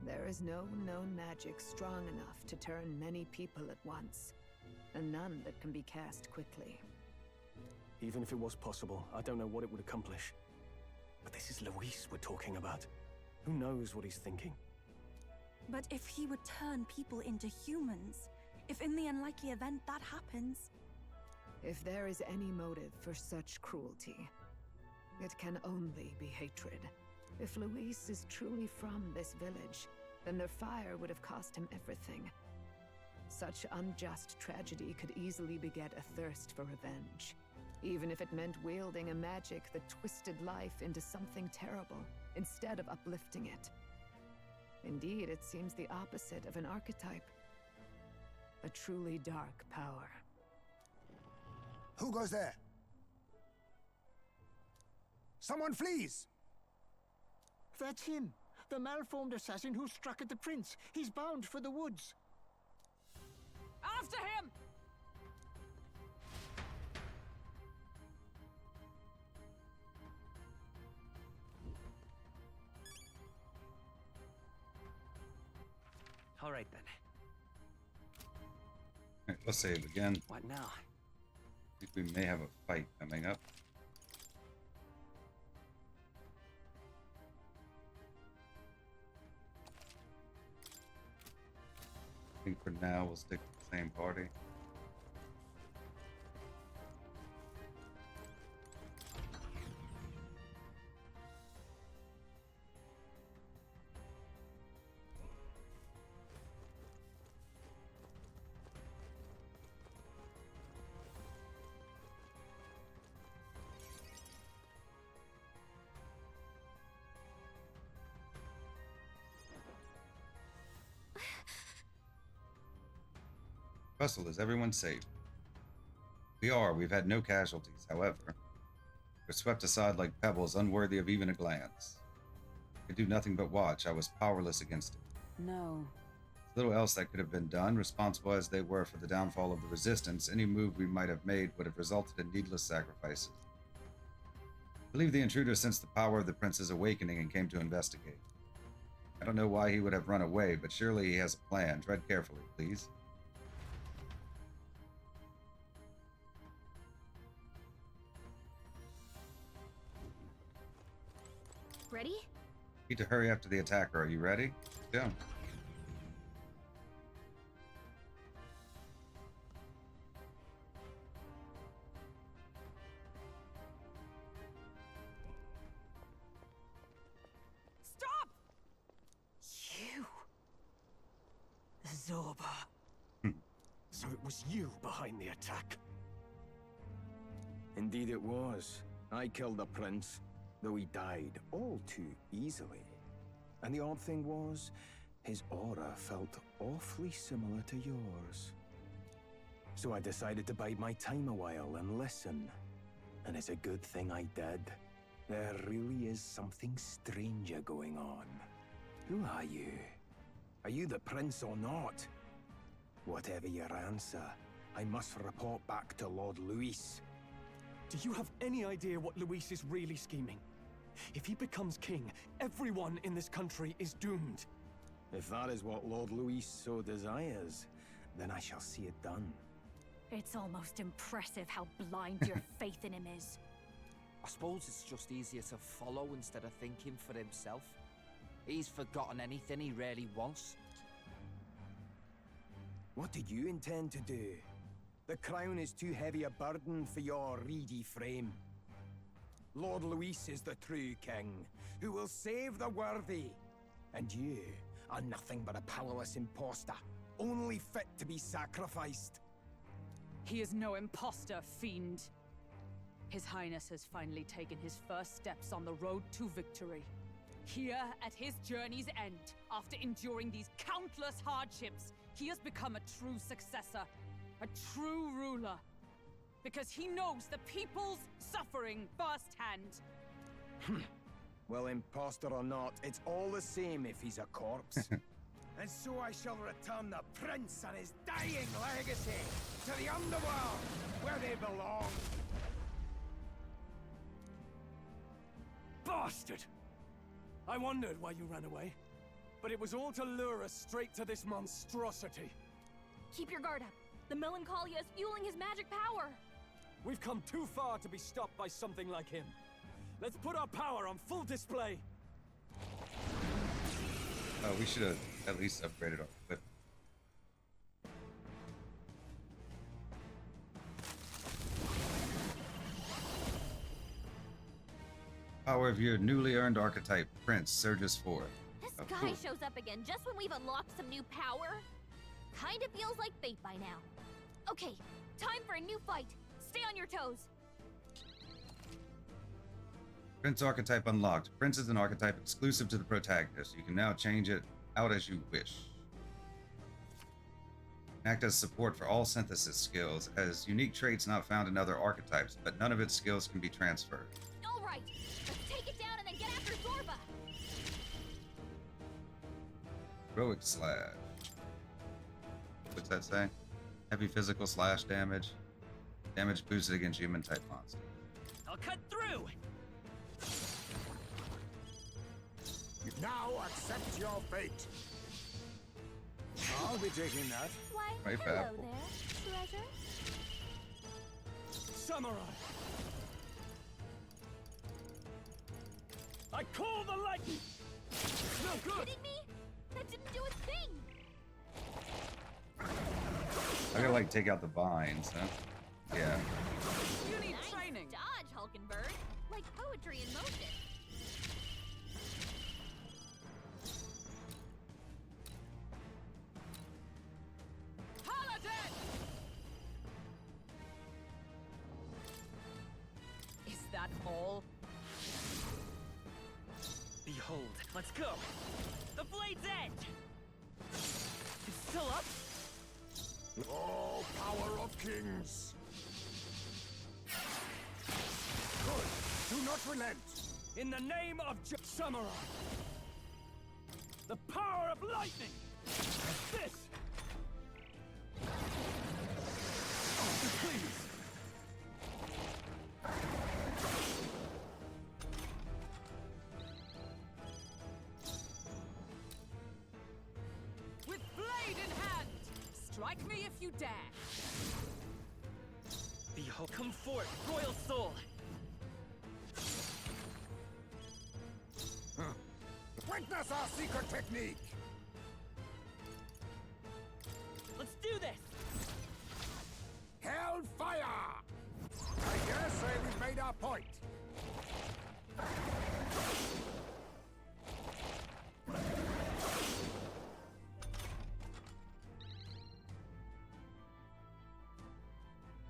There is no known magic strong enough to turn many people at once, and none that can be cast quickly. Even if it was possible, I don't know what it would accomplish. But this is Luis we're talking about. Who knows what he's thinking? But if he would turn people into humans, if in the unlikely event that happens... If there is any motive for such cruelty, it can only be hatred. If Luis is truly from this village, then their fire would have cost him everything. Such unjust tragedy could easily beget a thirst for revenge, even if it meant wielding a magic that twisted life into something terrible, instead of uplifting it. Indeed, it seems the opposite of an archetype. A truly dark power. Who goes there? Someone flees! That's him. The malformed assassin who struck at the prince. He's bound for the woods. After him! All right then. Let's save again. What now? I think we may have a fight coming up. I think for now we'll stick to the same party. Russell, is everyone safe? We've had no casualties, however. We're swept aside like pebbles, unworthy of even a glance. I could do nothing but watch. I was powerless against it. No. Little else that could have been done. Responsible as they were for the downfall of the Resistance, any move we might have made would have resulted in needless sacrifices. I believe the intruder sensed the power of the prince's awakening and came to investigate. I don't know why he would have run away, but surely he has a plan. Tread carefully, please. Ready? Need to hurry after the attacker. Are you ready? Yeah. Stop! You. Zorba. So it was you behind the attack? Indeed it was. I killed the prince, though he died all too easily. And the odd thing was, his aura felt awfully similar to yours. So I decided to bide my time a while and listen. And it's a good thing I did. There really is something stranger going on. Who are you? Are you the prince or not? Whatever your answer, I must report back to Lord Luis. Do you have any idea what Luis is really scheming? If he becomes king, everyone in this country is doomed. If that is what Lord Luis so desires, then I shall see it done. It's almost impressive how blind your faith in him is. I suppose it's just easier to follow instead of thinking for himself. He's forgotten anything he really wants. What did you intend to do? The crown is too heavy a burden for your reedy frame. Lord Luis is the true king, who will save the worthy. And you are nothing but a powerless imposter, only fit to be sacrificed. He is no imposter, fiend. His Highness has finally taken his first steps on the road to victory. Here, at his journey's end, after enduring these countless hardships, he has become a true successor, a true ruler. Because he knows the people's suffering firsthand. Well, imposter or not, it's all the same if he's a corpse. And so I shall return the prince and his dying legacy to the underworld, where they belong. Bastard! I wondered why you ran away, but it was all to lure us straight to this monstrosity. Keep your guard up. The Melancholia is fueling his magic power. We've come too far to be stopped by something like him. Let's put our power on full display. We should have at least upgraded our equipment. Power of your newly earned archetype, Prince, surges forth. This Oh, guy cool. shows up again just when we've unlocked some new power. Kinda feels like fate by now. Okay, time for a new fight. Stay on your toes. Prince archetype unlocked. Prince is an archetype exclusive to the protagonist. You can now change it out as you wish. Act as support for all synthesis skills, as unique traits not found in other archetypes, but none of its skills can be transferred. All right, let's take it down and then get after Zorba. Heroic slash. What's that say? Heavy physical slash damage. Damage boosted against human type monsters. I'll cut through! Now accept your fate. I'll be taking that. Why, Right hello back. there, samurai! I call the lightning! No Are you good! kidding me? That didn't do a thing! I gotta like take out the vines, huh? Yeah. You need Nice training. dodge, Hulkenberg. Like poetry in motion. Paladin! Is that all? Behold, let's go! The blade's edge! It's still up? Oh, power of kings! Good. Do not relent. In the name of samurai! The power of lightning! This! Oh, please! With blade in hand! Strike me if you dare! Behold, come forth, royal soul! Witness our secret technique! Let's do this! Hellfire! I dare say we've made our point.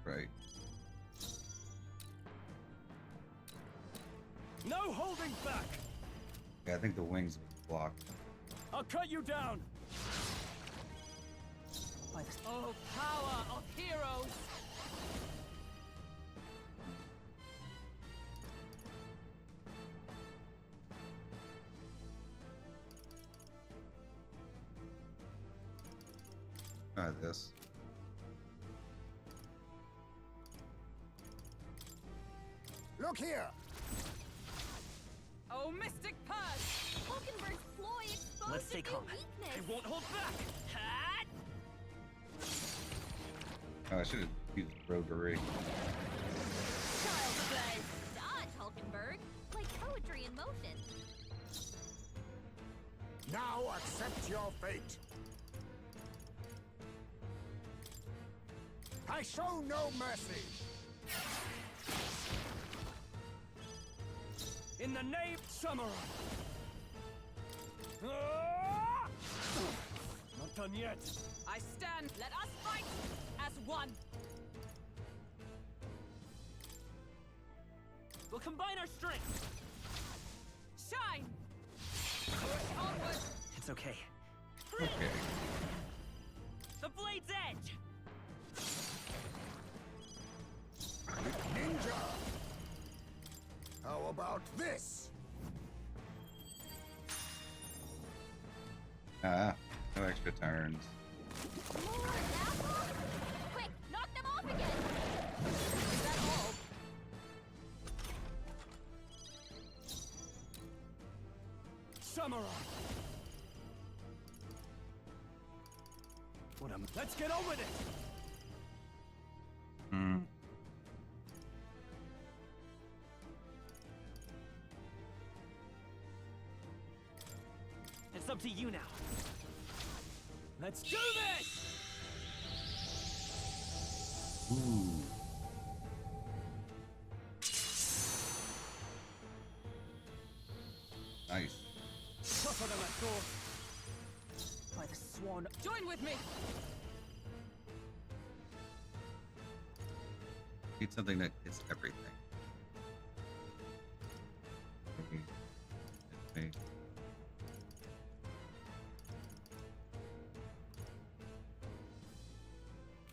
Right. No holding back! Yeah, I think the wings will block. I'll cut you down! By the oh, power of heroes! Try this. Look here! Oh, mystic purse! Hulkenberg's ploy exposed Let's stay a new calm. weakness. I won't hold back! Hat! Oh, I should have used roguery. Child's play. Dodge, Hulkenberg. Like poetry in motion. Now accept your fate. I show no mercy. In the name samurai! Ah! Not done yet! I stand. Let us fight as one. We'll combine our strength! Shine! Push onward! It's okay. Okay. The blade's edge! Ninja! How about this? Ah, no extra turns. More apples? Quick, knock them off again! Is that all? Samurai! What a... Let's get on with it! Hmm. It's up to you now. Let's do this! Ooh. Nice. Tougher than I thought. By the swan. Join with me! Need something that is everything. Maybe. Maybe.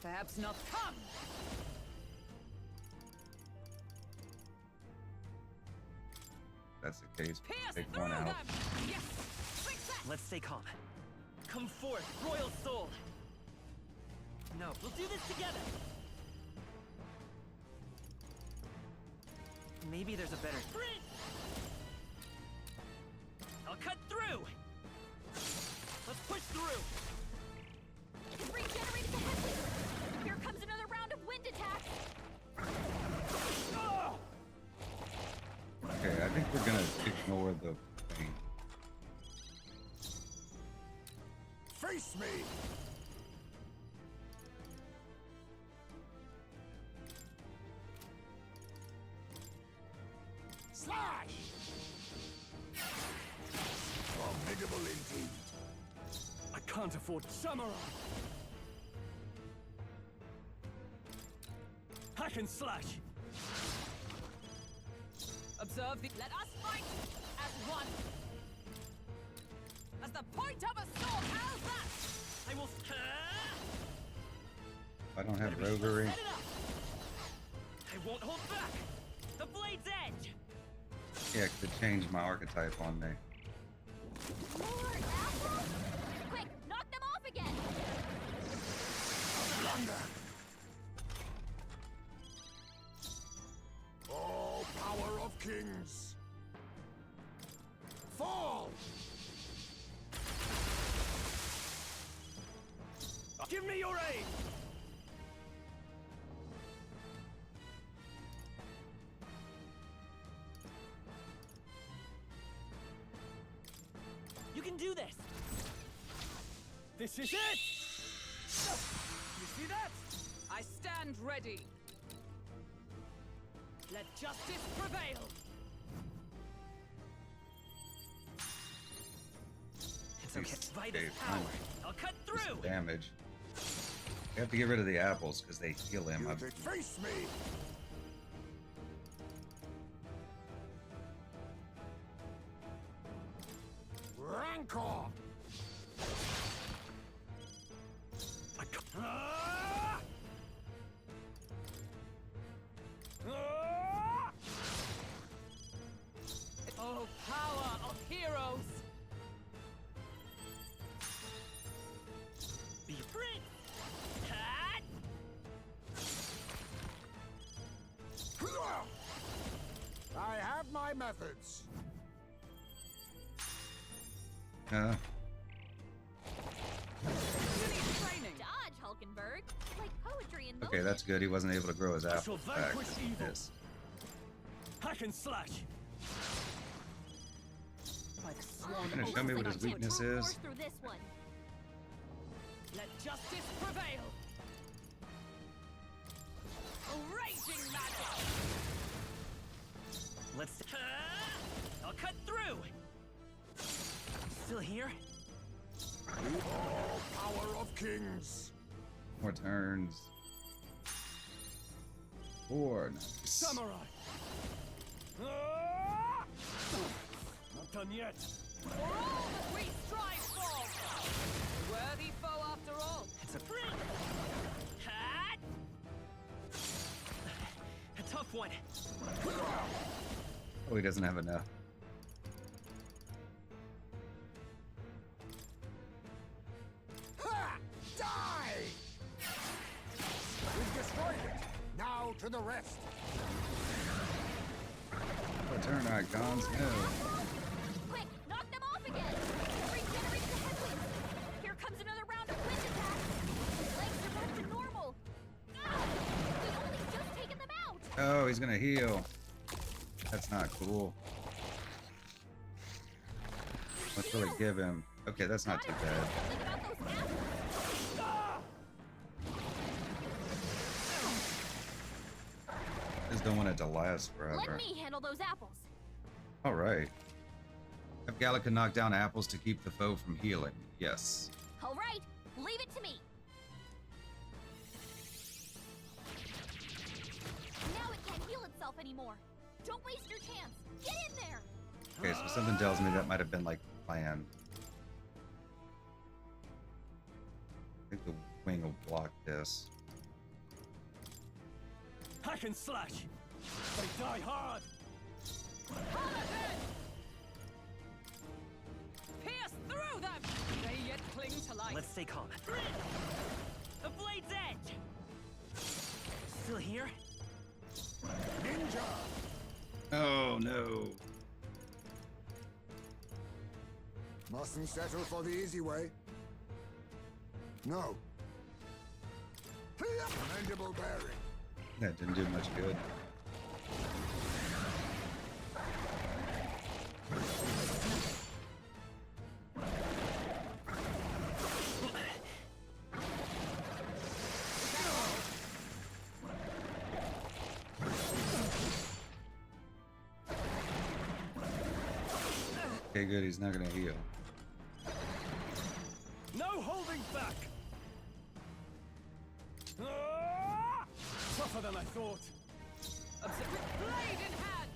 Perhaps not. Come! That's the case. Pierce Take through one out. them! Yes! Success! Let's stay calm. Come forth, royal soul! No, we'll do this together! Maybe there's a better... Sprint! I'll cut through! Let's push through! Regenerated the headwind! Here comes another round of wind attacks! think we're gonna ignore the thing. Face me! Slash! Formidable indeed. I can't afford samurai. Hack and slash. Observe the. Let us fight as one. As the point of a sword, how's that? I will. I don't have roguery. Set it up. I won't hold back. The blade's edge. Yeah, it could change my archetype on me. More apples? Quick, knock them off again! Oh, power of kings! Fall! Give me your aid. You can do this. This is it. You see that? I stand ready. Let justice prevail. It's okay. By Okay, this fine. power, I'll cut through. Damage. We have to get rid of the apples because they heal him. You face me! Rancor! Oh, power of heroes! Be prince. Cut. I have my methods. Uh, Dodge, Hulkenberg. Like poetry in okay, that's good. He wasn't able to grow his I shall apples back. vanquish evil. Yes. Hack and slash. By the sworn Gonna oath show me of what his Sanctum. weakness Brute is. force through this one. Let justice prevail. A raging magic. Let's. I'll cut through. Still here? Oh, power of kings! More turns. 4. Nice. Samurai. Ah! Not done yet. For all that we strive for. A worthy foe after all. It's a prince. Cut. A tough one. Oh, he doesn't have enough. Ha! Die! We've destroyed it. Now to the rest. Return icons. No. Quick, knock them off again! Regenerate the headwinds! Here comes another round of wind attacks! Legs are back to normal! Ah! We've only just taken them out! Oh, he's gonna heal. That's not cool. Let's really give him. Okay, that's not too bad. Something about those apples! Just don't want it to last Let forever. me handle those apples! All right. Have Gallica knock down apples to keep the foe from healing. Yes. Alright, leave it to me! Now it can't heal itself anymore! Don't waste your chance! Get in there! Okay, so something tells me that might have been like the plan. I think the wing will block this. Hack and slash. They die hard. Pierce through them. They yet cling to life. Let's stay calm. The blade's edge. Still here? Ninja! Oh no. Mustn't settle for the easy way. No. Commendable bearing. That didn't do much good. Okay, good. He's not gonna heal. No holding back! Ah! Tougher than I thought. With blade in hand!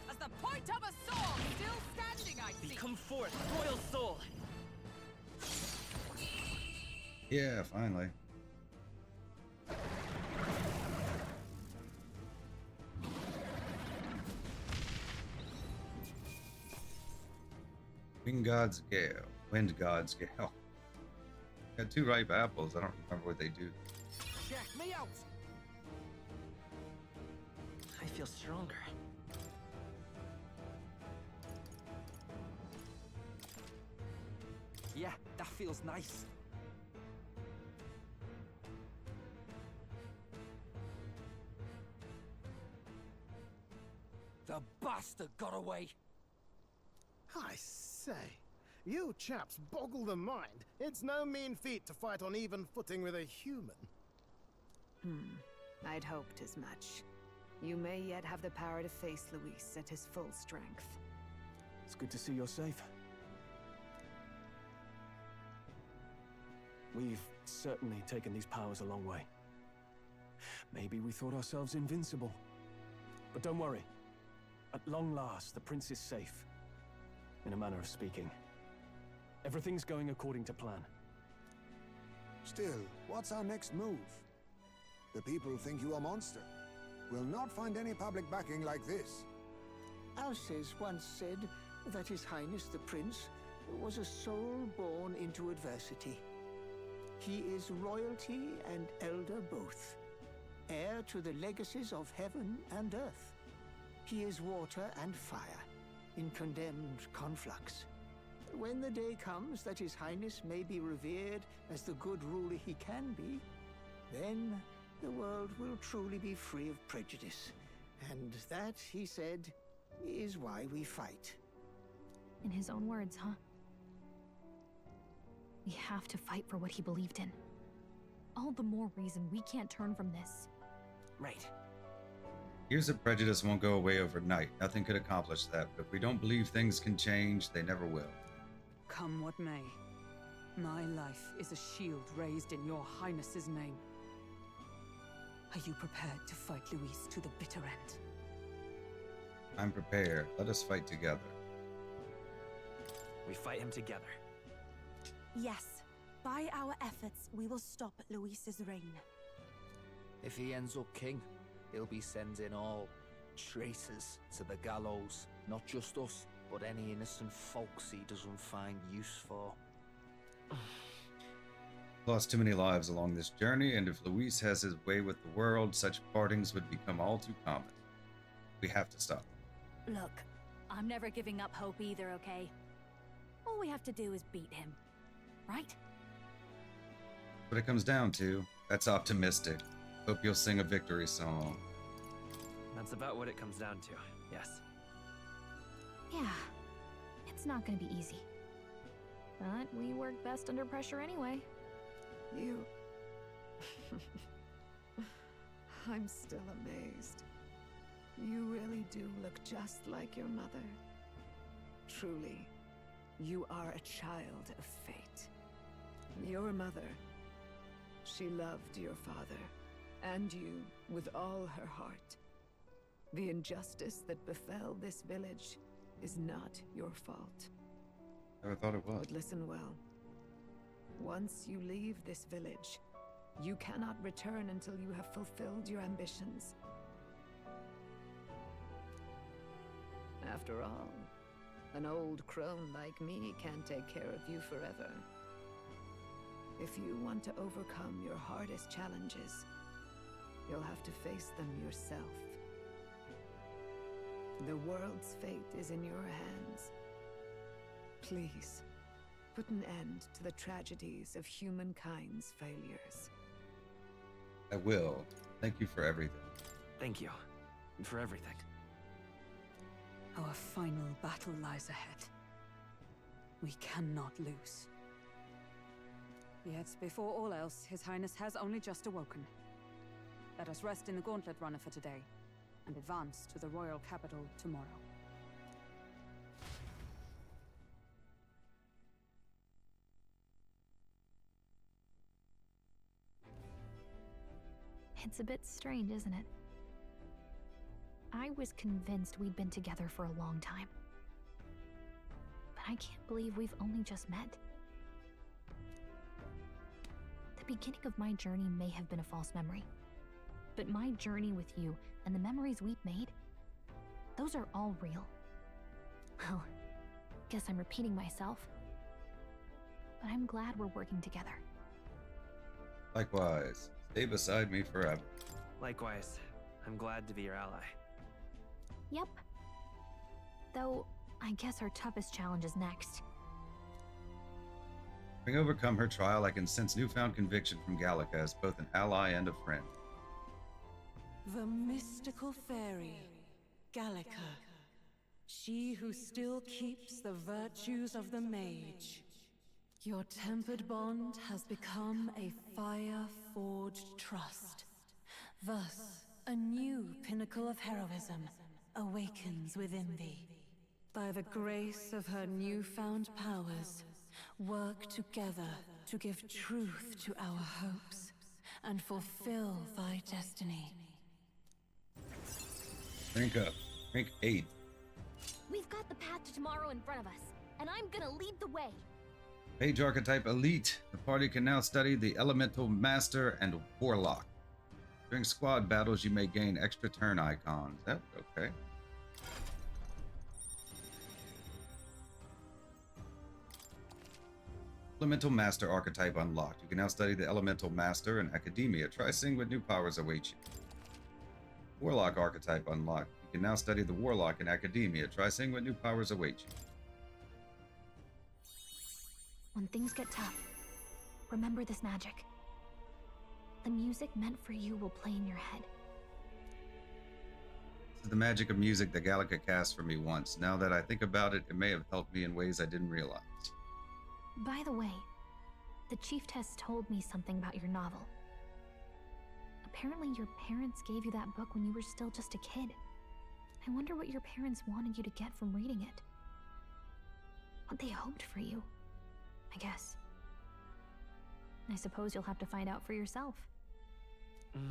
As the point of a sword, still standing, I see. Come forth, royal soul! Yeah, finally. Wind God's Gale. Wind God's Gale. Got 2 ripe apples. I don't remember what they do. Check me out! I feel stronger. Yeah, that feels nice. The bastard got away! I say, you chaps boggle the mind. It's no mean feat to fight on even footing with a human. I'd hoped as much. You may yet have the power to face Luis at his full strength. It's good to see you're safe. We've certainly taken these powers a long way. Maybe we thought ourselves invincible. But don't worry. At long last, the prince is safe. In a manner of speaking. Everything's going according to plan. Still, what's our next move? The people think you a monster. We'll not find any public backing like this. Alces once said that His Highness the Prince was a soul born into adversity. He is royalty and elder both, heir to the legacies of heaven and earth. He is water and fire, in condemned conflux. When the day comes that His Highness may be revered as the good ruler he can be, then the world will truly be free of prejudice. And that, he said, is why we fight. In his own words, huh? We have to fight for what he believed in. All the more reason we can't turn from this. Right. Years of prejudice won't go away overnight. Nothing could accomplish that. But if we don't believe things can change, they never will. Come what may. My life is a shield raised in your highness's name. Are you prepared to fight Luis to the bitter end? I'm prepared. Let us fight together. We fight him together. Yes. By our efforts, we will stop Luis's reign. If he ends up king, he'll be sending all traitors to the gallows. Not just us, but any innocent folks he doesn't find use for. Lost too many lives along this journey, and if Luis has his way with the world, such partings would become all too common. We have to stop. Look, I'm never giving up hope either, okay? All we have to do is beat him, right? What it comes down to, that's optimistic. Hope you'll sing a victory song. That's about what it comes down to, yes. Yeah, it's not gonna be easy. But we work best under pressure anyway. You... I'm still amazed. You really do look just like your mother. Truly, you are a child of fate. Your mother, she loved your father, and you with all her heart. The injustice that befell this village is not your fault. Never thought it was. But listen well. Once you leave this village, you cannot return until you have fulfilled your ambitions. After all, an old crone like me can't take care of you forever. If you want to overcome your hardest challenges, you'll have to face them yourself. The world's fate is in your hands. Please, put an end to the tragedies of humankind's failures. I will. Thank you for everything. Thank you. For everything. Our final battle lies ahead. We cannot lose. Yet, before all else, His Highness has only just awoken. Let us rest in the Gauntlet Runner for today. and advance to the royal capital tomorrow. It's a bit strange, isn't it? I was convinced we'd been together for a long time. But I can't believe we've only just met. The beginning of my journey may have been a false memory. But my journey with you and the memories we've made, those are all real. Well, guess I'm repeating myself. But I'm glad we're working together. Likewise. Stay beside me forever. Likewise. I'm glad to be your ally. Yep. Though, I guess our toughest challenge is next. Having overcome her trial, I can sense newfound conviction from Gallica as both an ally and a friend. The mystical fairy, Gallica. She who still keeps the virtues of the mage. Your tempered bond has become a fire-forged trust. Thus, a new pinnacle of heroism awakens within thee. By the grace of her newfound powers, work together to give truth to our hopes and fulfill thy destiny. Rank up. Rank 8. We've got the path to tomorrow in front of us, and I'm gonna lead the way. Page Archetype Elite. The party can now study the Elemental Master and Warlock. During squad battles, you may gain extra turn icons. That okay. Elemental Master Archetype unlocked. You can now study the Elemental Master in Academia. Try seeing what new powers await you. Warlock Archetype unlocked. You can now study the Warlock in Academia. Try seeing what new powers await you. When things get tough, remember this magic. The music meant for you will play in your head. This is the magic of music that Gallica cast for me once. Now that I think about it, it may have helped me in ways I didn't realize. By the way, the Chieftess told me something about your novel. Apparently your parents gave you that book when you were still just a kid. I wonder what your parents wanted you to get from reading it. What they hoped for you, I guess. I suppose you'll have to find out for yourself. This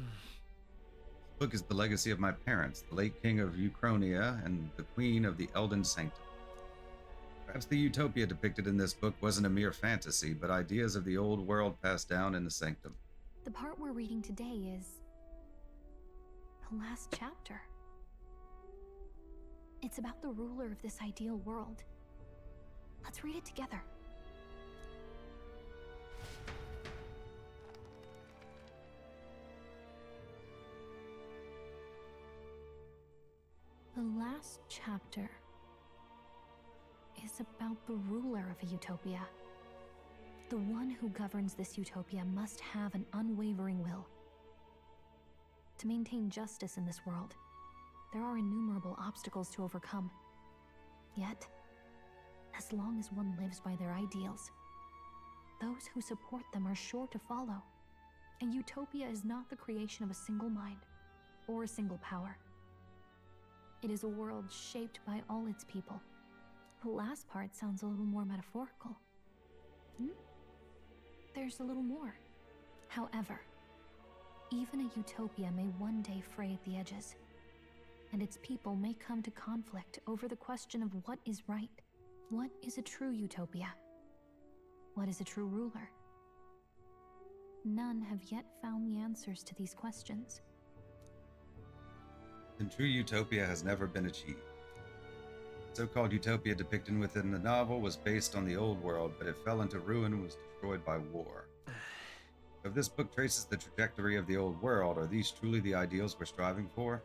book is the legacy of my parents, the late king of Uchronia and the queen of the Eldan Sanctum. Perhaps the utopia depicted in this book wasn't a mere fantasy, but ideas of the old world passed down in the Sanctum. The part we're reading today is the last chapter. It's about the ruler of this ideal world. Let's read it together. The last chapter is about the ruler of a utopia. The one who governs this utopia must have an unwavering will. To maintain justice in this world, there are innumerable obstacles to overcome. Yet, as long as one lives by their ideals, those who support them are sure to follow. A utopia is not the creation of a single mind or a single power. It is a world shaped by all its people. The last part sounds a little more metaphorical. There's a little more. However, even a utopia may one day fray at the edges, and its people may come to conflict over the question of what is right. What is a true utopia? What is a true ruler? None have yet found the answers to these questions. And true utopia has never been achieved. The so-called utopia depicted within the novel was based on the old world, but it fell into ruin and was destroyed by war. If this book traces the trajectory of the old world, are these truly the ideals we're striving for?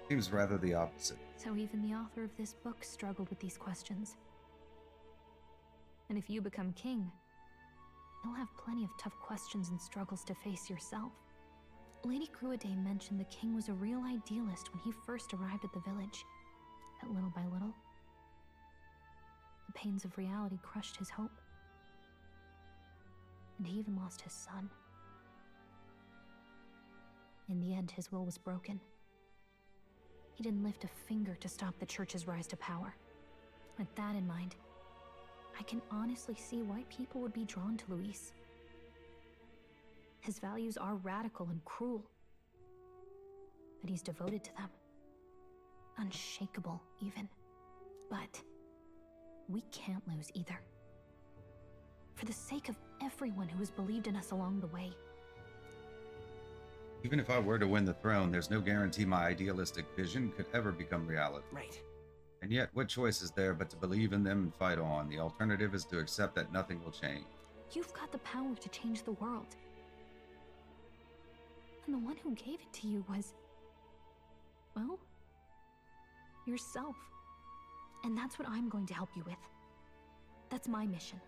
Seems rather the opposite. So even the author of this book struggled with these questions. And if you become king, you'll have plenty of tough questions and struggles to face yourself. Lady Gruaday mentioned the king was a real idealist when he first arrived at the village. But little by little, the pains of reality crushed his hope. And he even lost his son. In the end, his will was broken. he didn't lift a finger to stop the Church's rise to power. With that in mind, I can honestly see why people would be drawn to Luis. His values are radical and cruel, but he's devoted to them. Unshakable, even. But we can't lose either. For the sake of everyone who has believed in us along the way. Even if I were to win the throne, there's no guarantee my idealistic vision could ever become reality. Right. And yet, what choice is there but to believe in them and fight on? The alternative is to accept that nothing will change. You've got the power to change the world. And the one who gave it to you was, well, yourself. And that's what I'm going to help you with. That's my mission.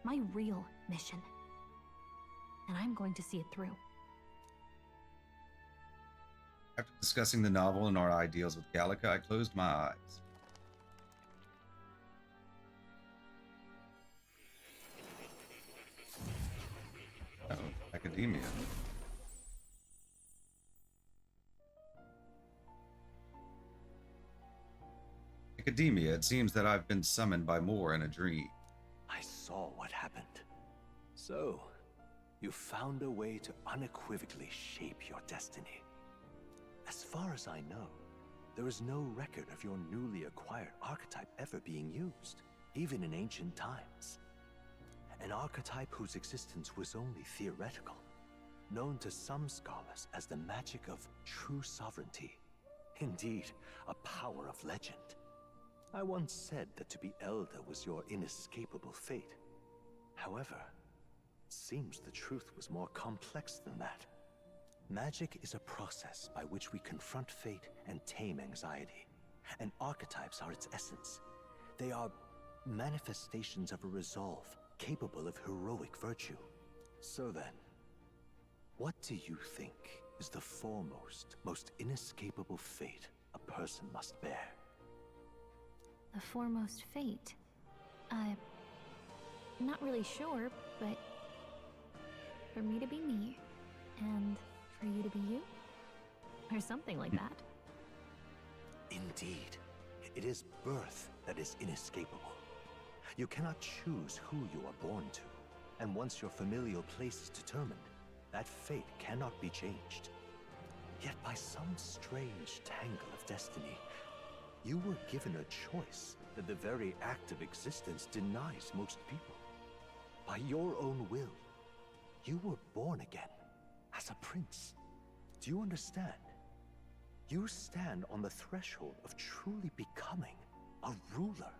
My real mission. And I'm going to see it through. After discussing the novel and our ideals with Gallica, I closed my eyes. Oh, academia. Academia, it seems that I've been summoned by Moore in a dream. I saw what happened. So, you found a way to unequivocally shape your destiny. As far as I know, there is no record of your newly acquired archetype ever being used, even in ancient times. An archetype whose existence was only theoretical, known to some scholars as the magic of true sovereignty. Indeed, a power of legend. I once said that to be Elder was your inescapable fate. However, it seems the truth was more complex than that. Magic is a process by which we confront fate and tame anxiety. And archetypes are its essence. They are manifestations of a resolve capable of heroic virtue. So then, what do you think is the foremost, most inescapable fate a person must bear? The foremost fate? Not really sure, but for me to be me, and for you to be you? Or something like that. Indeed. It is birth that is inescapable. You cannot choose who you are born to, and once your familial place is determined, that fate cannot be changed. Yet by some strange tangle of destiny, you were given a choice that the very act of existence denies most people. By your own will, you were born again, as a prince. Do you understand? You stand on the threshold of truly becoming a ruler.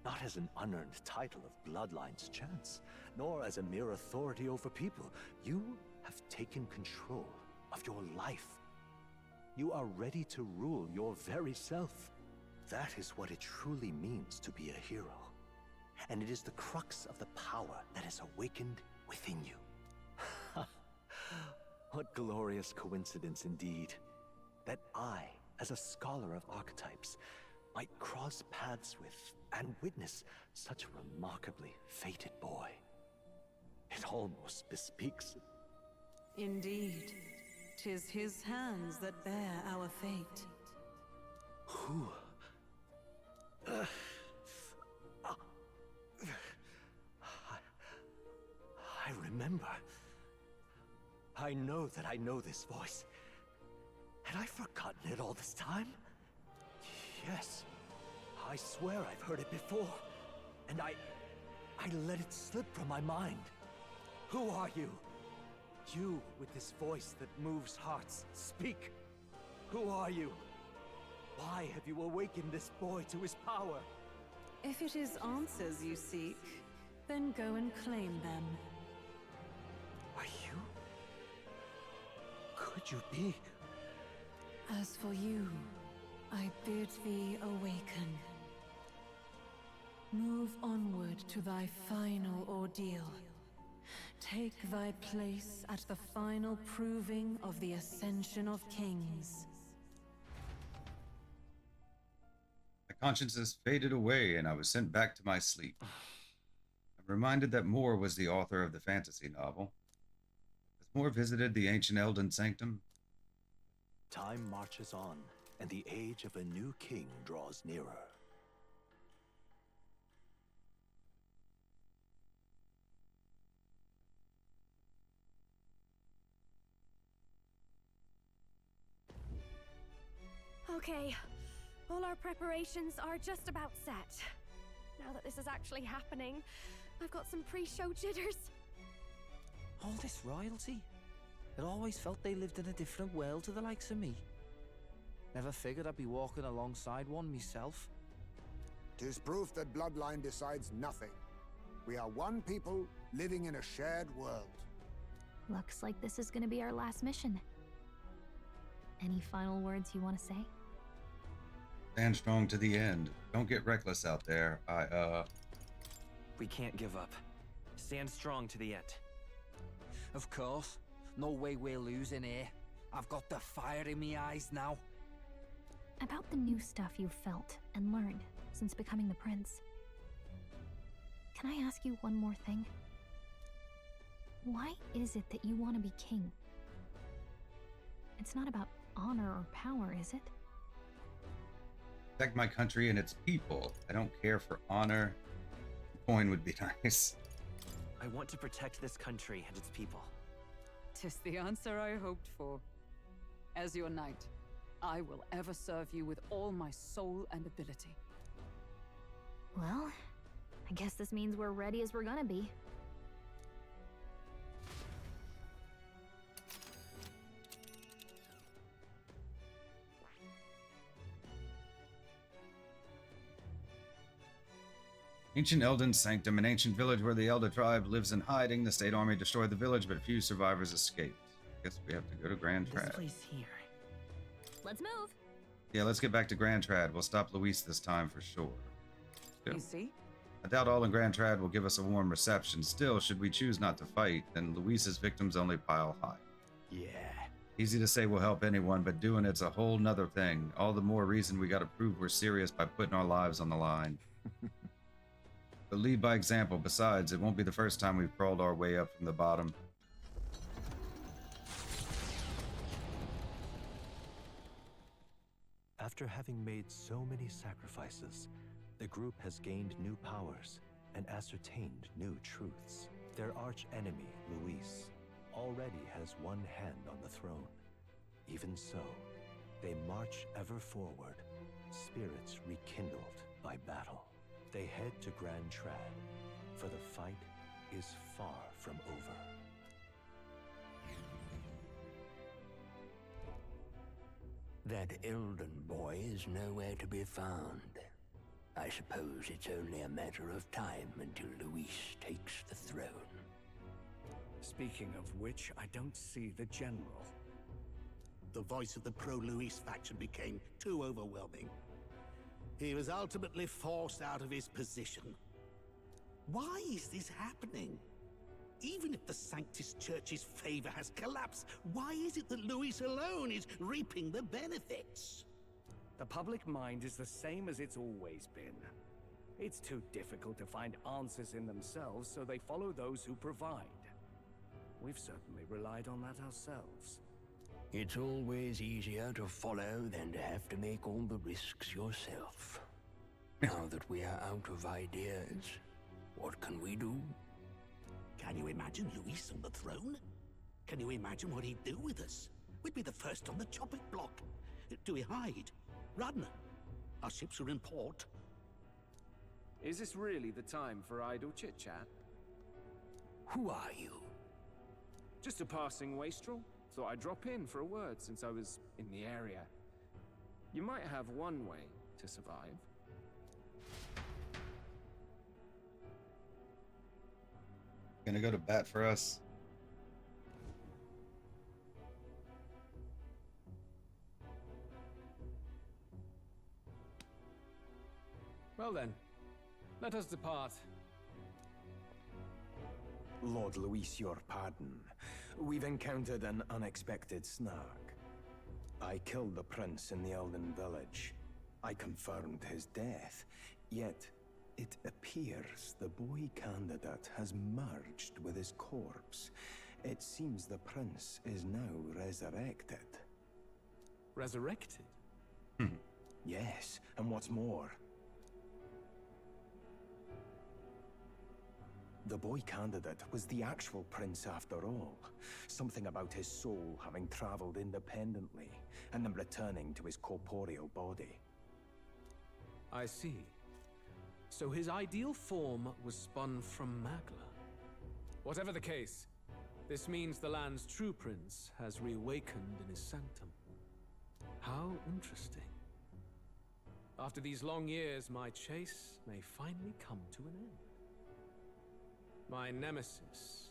Not as an unearned title of bloodline's chance, nor as a mere authority over people. You have taken control of your life. You are ready to rule your very self. That is what it truly means to be a hero. And it is the crux of the power that is awakened within you. What glorious coincidence indeed, that I, as a scholar of archetypes, might cross paths with and witness such a remarkably fated boy. It almost bespeaks... Indeed, 'tis his hands that bear our fate. Who? I remember. I know that I know this voice. Had I forgotten it all this time? Yes. I swear I've heard it before. And I let it slip from my mind. Who are you? You with this voice that moves hearts. Speak. Who are you? Why have you awakened this boy to his power? If it is answers you seek, then go and claim them. Are you? Could you be? As for you, I bid thee awaken. Move onward to thy final ordeal. Take thy place at the final proving of the Ascension of Kings. My consciences faded away and I was sent back to my sleep. I'm reminded that Moore was the author of the fantasy novel. Has Moore visited the ancient Eldan Sanctum? Time marches on, and the age of a new king draws nearer. Okay, all our preparations are just about set. Now that this is actually happening, I've got some pre-show jitters. All this royalty? It always felt they lived in a different world to the likes of me. Never figured I'd be walking alongside one myself. 'Tis proof that bloodline decides nothing. We are one people living in a shared world. Looks like this is gonna be our last mission. Any final words you want to say? Stand strong to the end. Don't get reckless out there. We can't give up. Stand strong to the end. Of course. No way we're losing here. I've got the fire in my eyes now. About the new stuff you've felt and learned since becoming the prince. Can I ask you one more thing? Why is it that you want to be king? It's not about honor or power, is it? Protect my country and its people. I don't care for honor. Coin would be nice. I want to protect this country and its people. 'Tis the answer I hoped for. As your knight, I will ever serve you with all my soul and ability. Well, I guess this means we're ready as we're gonna be. Ancient Eldan Sanctum, an ancient village where the Elder tribe lives in hiding. The state army destroyed the village, but few survivors escaped. Guess we have to go to Grand This Trad. place here. Let's move. Yeah, let's get back to Grand Trad. We'll stop Luis this time for sure. You see? I doubt all in Grand Trad will give us a warm reception. Still, should we choose not to fight, then Luis's victims only pile high. Yeah. Easy to say we'll help anyone, but doing it's a whole nother thing. All the more reason we gotta prove we're serious by putting our lives on the line. But lead by example. Besides, it won't be the first time we've crawled our way up from the bottom. After having made so many sacrifices, the group has gained new powers and ascertained new truths. Their arch-enemy, Luis, already has one hand on the throne. Even so, they march ever forward, spirits rekindled by battle. They head to Grand Trad, for the fight is far from over. That Eldan boy is nowhere to be found. I suppose it's only a matter of time until Luis takes the throne. Speaking of which, I don't see the general. The voice of the pro-Luis faction became too overwhelming. He was ultimately forced out of his position. Why is this happening? Even if the Sanctus Church's favor has collapsed, why is it that Luis alone is reaping the benefits? The public mind is the same as it's always been. It's too difficult to find answers in themselves, so they follow those who provide. We've certainly relied on that ourselves. It's always easier to follow than to have to make all the risks yourself. Now that we are out of ideas, what can we do? Can you imagine Luis on the throne? Can you imagine what he'd do with us? We'd be the first on the chopping block. Do we hide? Run? Our ships are in port. Is this really the time for idle chit-chat? Who are you? Just a passing wastrel. Thought I'd drop in for a word since I was in the area. You might have one way to survive. Gonna go to bat for us. Well then, let us depart. Lord Luis, your pardon. We've encountered an unexpected snag. I killed the prince in the Eldan village. I confirmed his death, yet it appears the boy candidate has merged with his corpse. It seems the prince is now resurrected. Resurrected? Yes, and what's more, the boy candidate was the actual prince after all. Something about his soul having traveled independently and then returning to his corporeal body. I see. So his ideal form was spun from Magla. Whatever the case, this means the land's true prince has reawakened in his sanctum. How interesting. After these long years, my chase may finally come to an end. My nemesis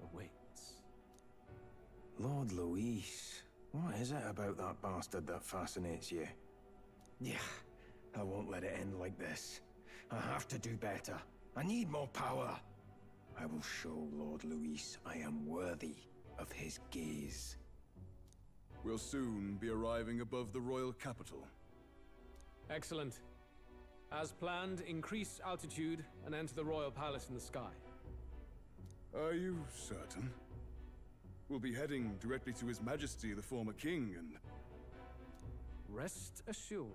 awaits. Lord Luis, what is it about that bastard that fascinates you? Yeah, I won't let it end like this. I have to do better. I need more power. I will show Lord Luis I am worthy of his gaze. We'll soon be arriving above the royal capital. Excellent. As planned, increase altitude and enter the royal palace in the sky. Are you certain? We'll be heading directly to His Majesty, the former king, and... Rest assured,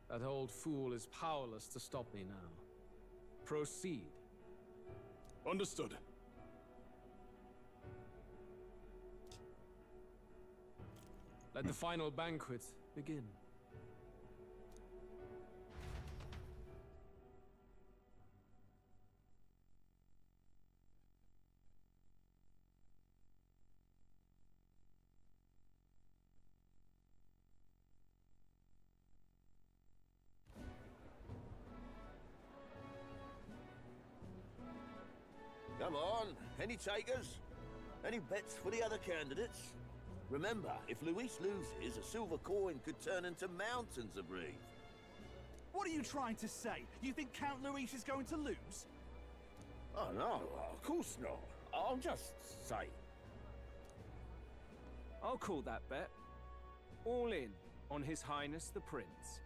that old fool is powerless to stop me now. Proceed. Understood. Let the final banquet begin. Come on, any takers? Any bets for the other candidates? Remember, if Luis loses, a silver coin could turn into mountains of Reeve. What are you trying to say? You think Count Luis is going to lose? Oh no, of course not. I'll just say. I'll call that bet. All in on His Highness the Prince.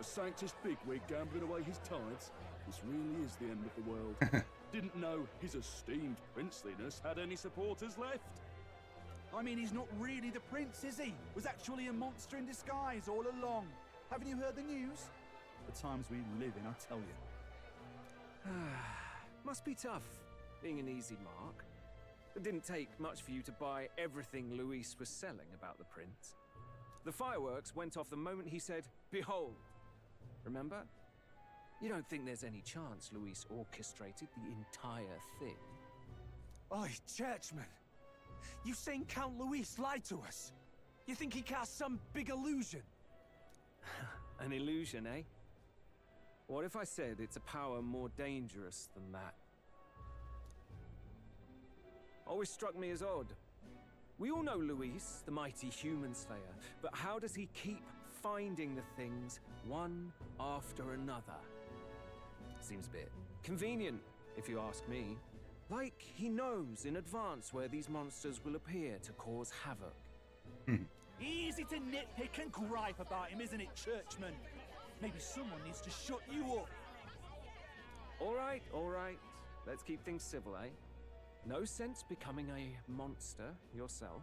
A Sanctus bigwig gambling away his tides? This really is the end of the world. Didn't know his esteemed princeliness had any supporters left. I mean, he's not really the prince, is he? Was actually a monster in disguise all along. Haven't you heard the news? The times we live in, I tell you. Must be tough, being an easy mark. It didn't take much for you to buy everything Luis was selling about the prince. The fireworks went off the moment he said, "Behold." Remember? You don't think there's any chance Luis orchestrated the entire thing? Oi, churchman! You've seen Count Luis lie to us? You think he cast some big illusion? An illusion, eh? What if I said it's a power more dangerous than that? Always struck me as odd. We all know Luis, the mighty human slayer, but how does he keep finding the things one after another? Seems a bit convenient, if you ask me. Like he knows in advance where these monsters will appear to cause havoc. Easy to nitpick and gripe about him, isn't it, churchman? Maybe someone needs to shut you up. All right. Let's keep things civil, eh? No sense becoming a monster yourself.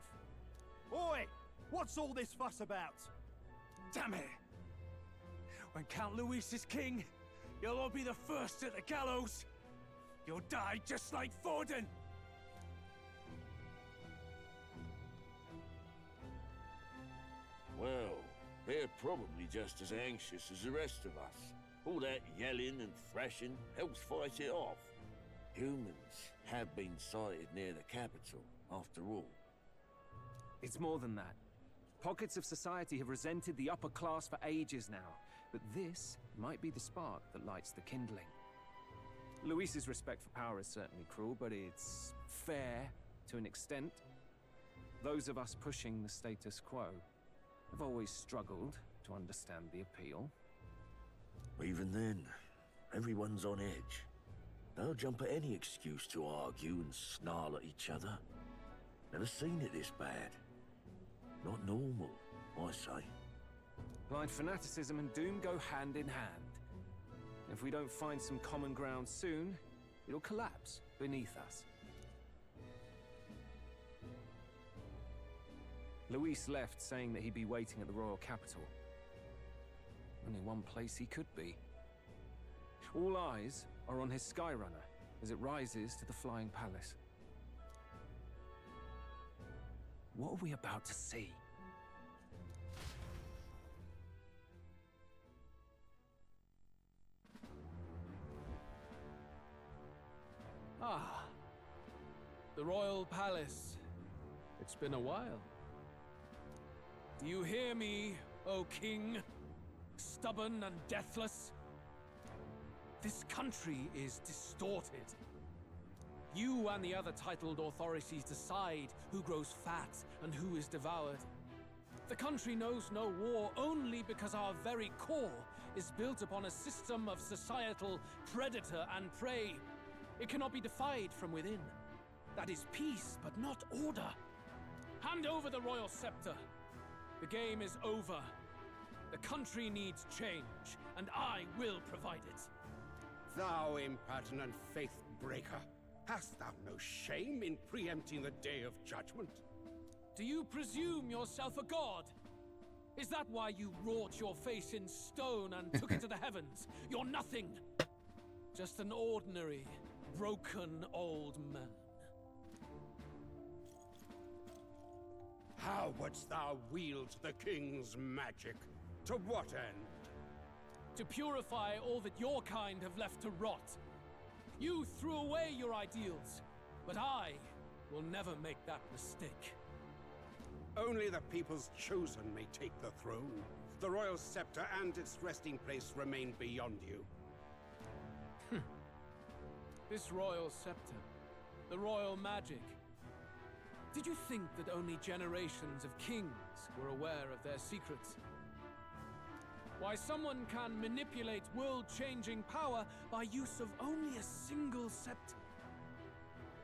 Oi! What's all this fuss about? Damn it! When Count Luis is king, you'll all be the first at the gallows. You'll die just like Forden. Well, they're probably just as anxious as the rest of us. All that yelling and thrashing helps fight it off. Humans have been sighted near the capital, after all. It's more than that. Pockets of society have resented the upper class for ages now, but this might be the spark that lights the kindling. Luis's respect for power is certainly cruel, but it's fair to an extent. Those of us pushing the status quo have always struggled to understand the appeal. Even then, everyone's on edge. They'll jump at any excuse to argue and snarl at each other. Never seen it this bad. Not normal, I say. Blind fanaticism and doom go hand in hand. If we don't find some common ground soon, it'll collapse beneath us. Luis left saying that he'd be waiting at the royal capital. Only one place he could be. All eyes are on his Skyrunner as it rises to the flying palace. What are we about to see? Ah, the royal palace. It's been a while. Do you hear me, O king? Stubborn and deathless? This country is distorted. You and the other titled authorities decide who grows fat and who is devoured. The country knows no war only because our very core is built upon a system of societal predator and prey. It cannot be defied from within. That is peace, but not order. Hand over the royal scepter. The game is over. The country needs change, and I will provide it. Thou impertinent faith breaker, hast thou no shame in preempting the day of judgment? Do you presume yourself a god? Is that why you wrought your face in stone and took it to the heavens? You're nothing. Just an ordinary, broken old man. How wouldst thou wield the king's magic? To what end? To purify all that your kind have left to rot. You threw away your ideals, but I will never make that mistake. Only the people's chosen may take the throne. The royal scepter and its resting place remain beyond you. This royal scepter, the royal magic. Did you think that only generations of kings were aware of their secrets? Why someone can manipulate world-changing power by use of only a single scepter?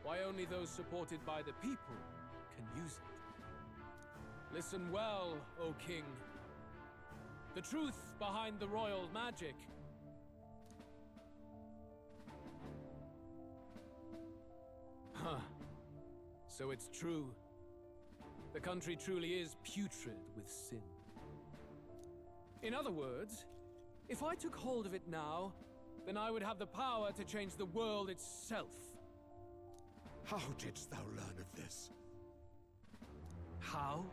Why only those supported by the people can use it? Listen well, O king. The truth behind the royal magic. Huh. So it's true. The country truly is putrid with sin. In other words, if I took hold of it now, then I would have the power to change the world itself. How didst thou learn of this? How?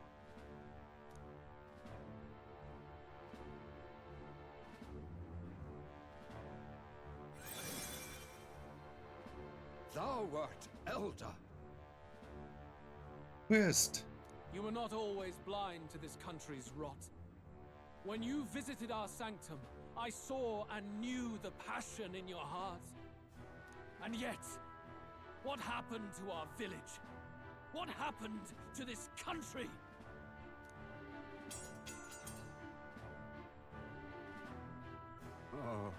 Thou wert Elder. Twist. You were not always blind to this country's rot. When you visited our sanctum, I saw and knew the passion in your heart. And yet, what happened to our village? What happened to this country? Oh.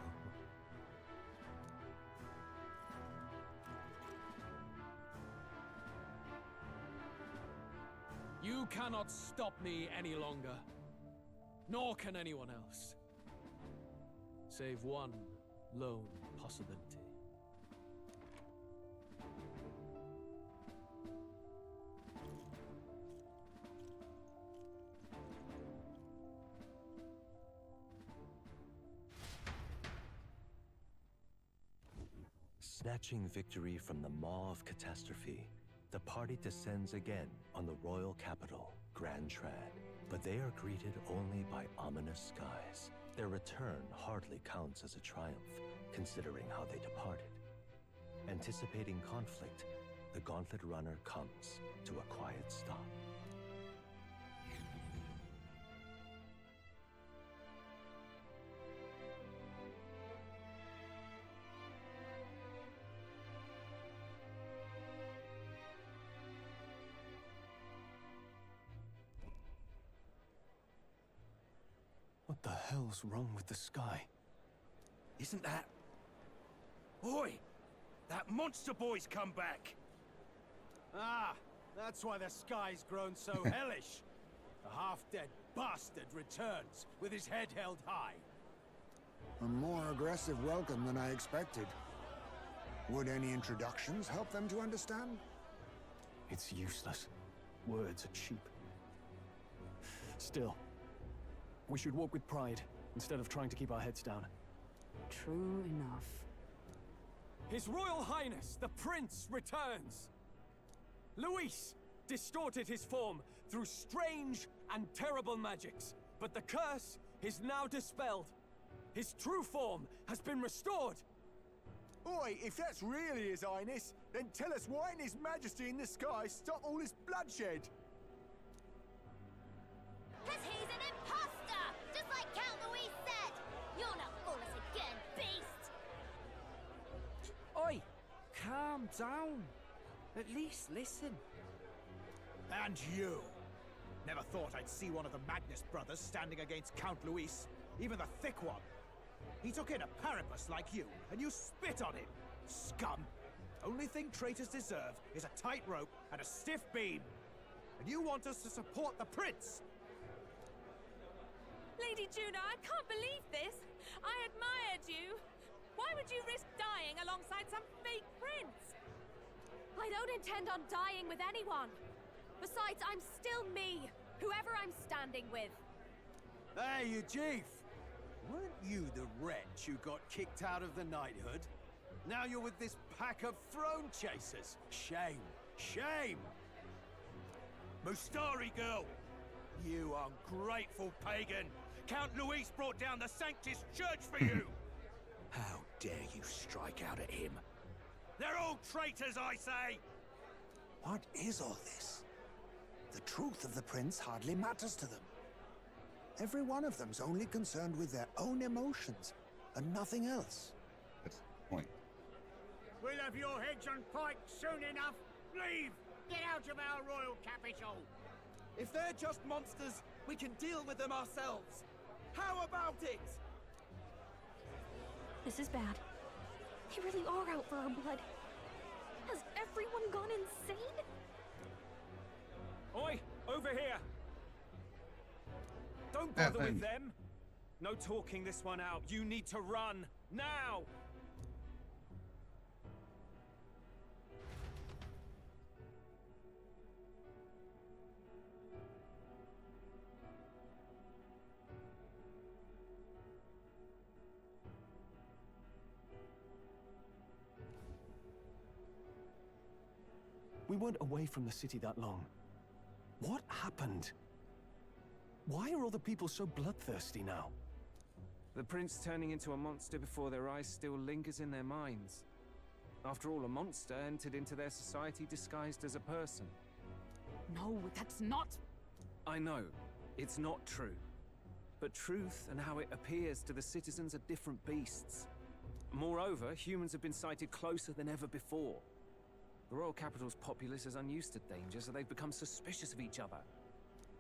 You cannot stop me any longer. Nor can anyone else. Save one lone possibility. Snatching victory from the maw of catastrophe, the party descends again on the royal capital, Grand Trad. But they are greeted only by ominous skies. Their return hardly counts as a triumph, considering how they departed. Anticipating conflict, the Gauntlet Runner comes to a quiet stop. What the hell's wrong with the sky? Isn't that... Oi! That monster boy's come back! Ah, that's why the sky's grown so hellish. The half-dead bastard returns with his head held high. A more aggressive welcome than I expected. Would any introductions help them to understand? It's useless. Words are cheap. Still, we should walk with pride instead of trying to keep our heads down. True enough. His Royal Highness, the Prince, returns! Luis distorted his form through strange and terrible magics, but the curse is now dispelled. His true form has been restored! Oi, if that's really His Highness, then tell us why in His Majesty in the sky stop all this bloodshed? Cause he's an imposter! Just like Count Louis said! You'll not fool us again, beast! Oi! Calm down. At least listen. And you! Never thought I'd see one of the Magnus brothers standing against Count Luis, even the thick one. He took in a Paribus like you, and you spit on him! Scum! Only thing traitors deserve is a tight rope and a stiff beam. And you want us to support the prince! Lady Juna, I can't believe this! I admired you! Why would you risk dying alongside some fake prince? I don't intend on dying with anyone. Besides, I'm still me, whoever I'm standing with. Hey, you chief! Weren't you the wretch who got kicked out of the knighthood? Now you're with this pack of throne chasers. Shame! Shame! Mustari girl! You ungrateful pagan! Count Luis brought down the Sanctus Church for you! How dare you strike out at him? They're all traitors, I say! What is all this? The truth of the prince hardly matters to them. Every one of them's only concerned with their own emotions, and nothing else. That's the point. We'll have your heads on pike soon enough. Leave! Get out of our royal capital! If they're just monsters, we can deal with them ourselves. How about it? This is bad. They really are out for our blood. Has everyone gone insane? Oi! Over here! Don't bother with them! No talking this one out. You need to run! Now! We weren't away from the city that long. What happened? Why are all the people so bloodthirsty now? The prince turning into a monster before their eyes still lingers in their minds. After all, a monster entered into their society disguised as a person. No, that's not... I know, it's not true. But truth and how it appears to the citizens are different beasts. Moreover, humans have been sighted closer than ever before. The royal capital's populace is unused to danger, so they've become suspicious of each other.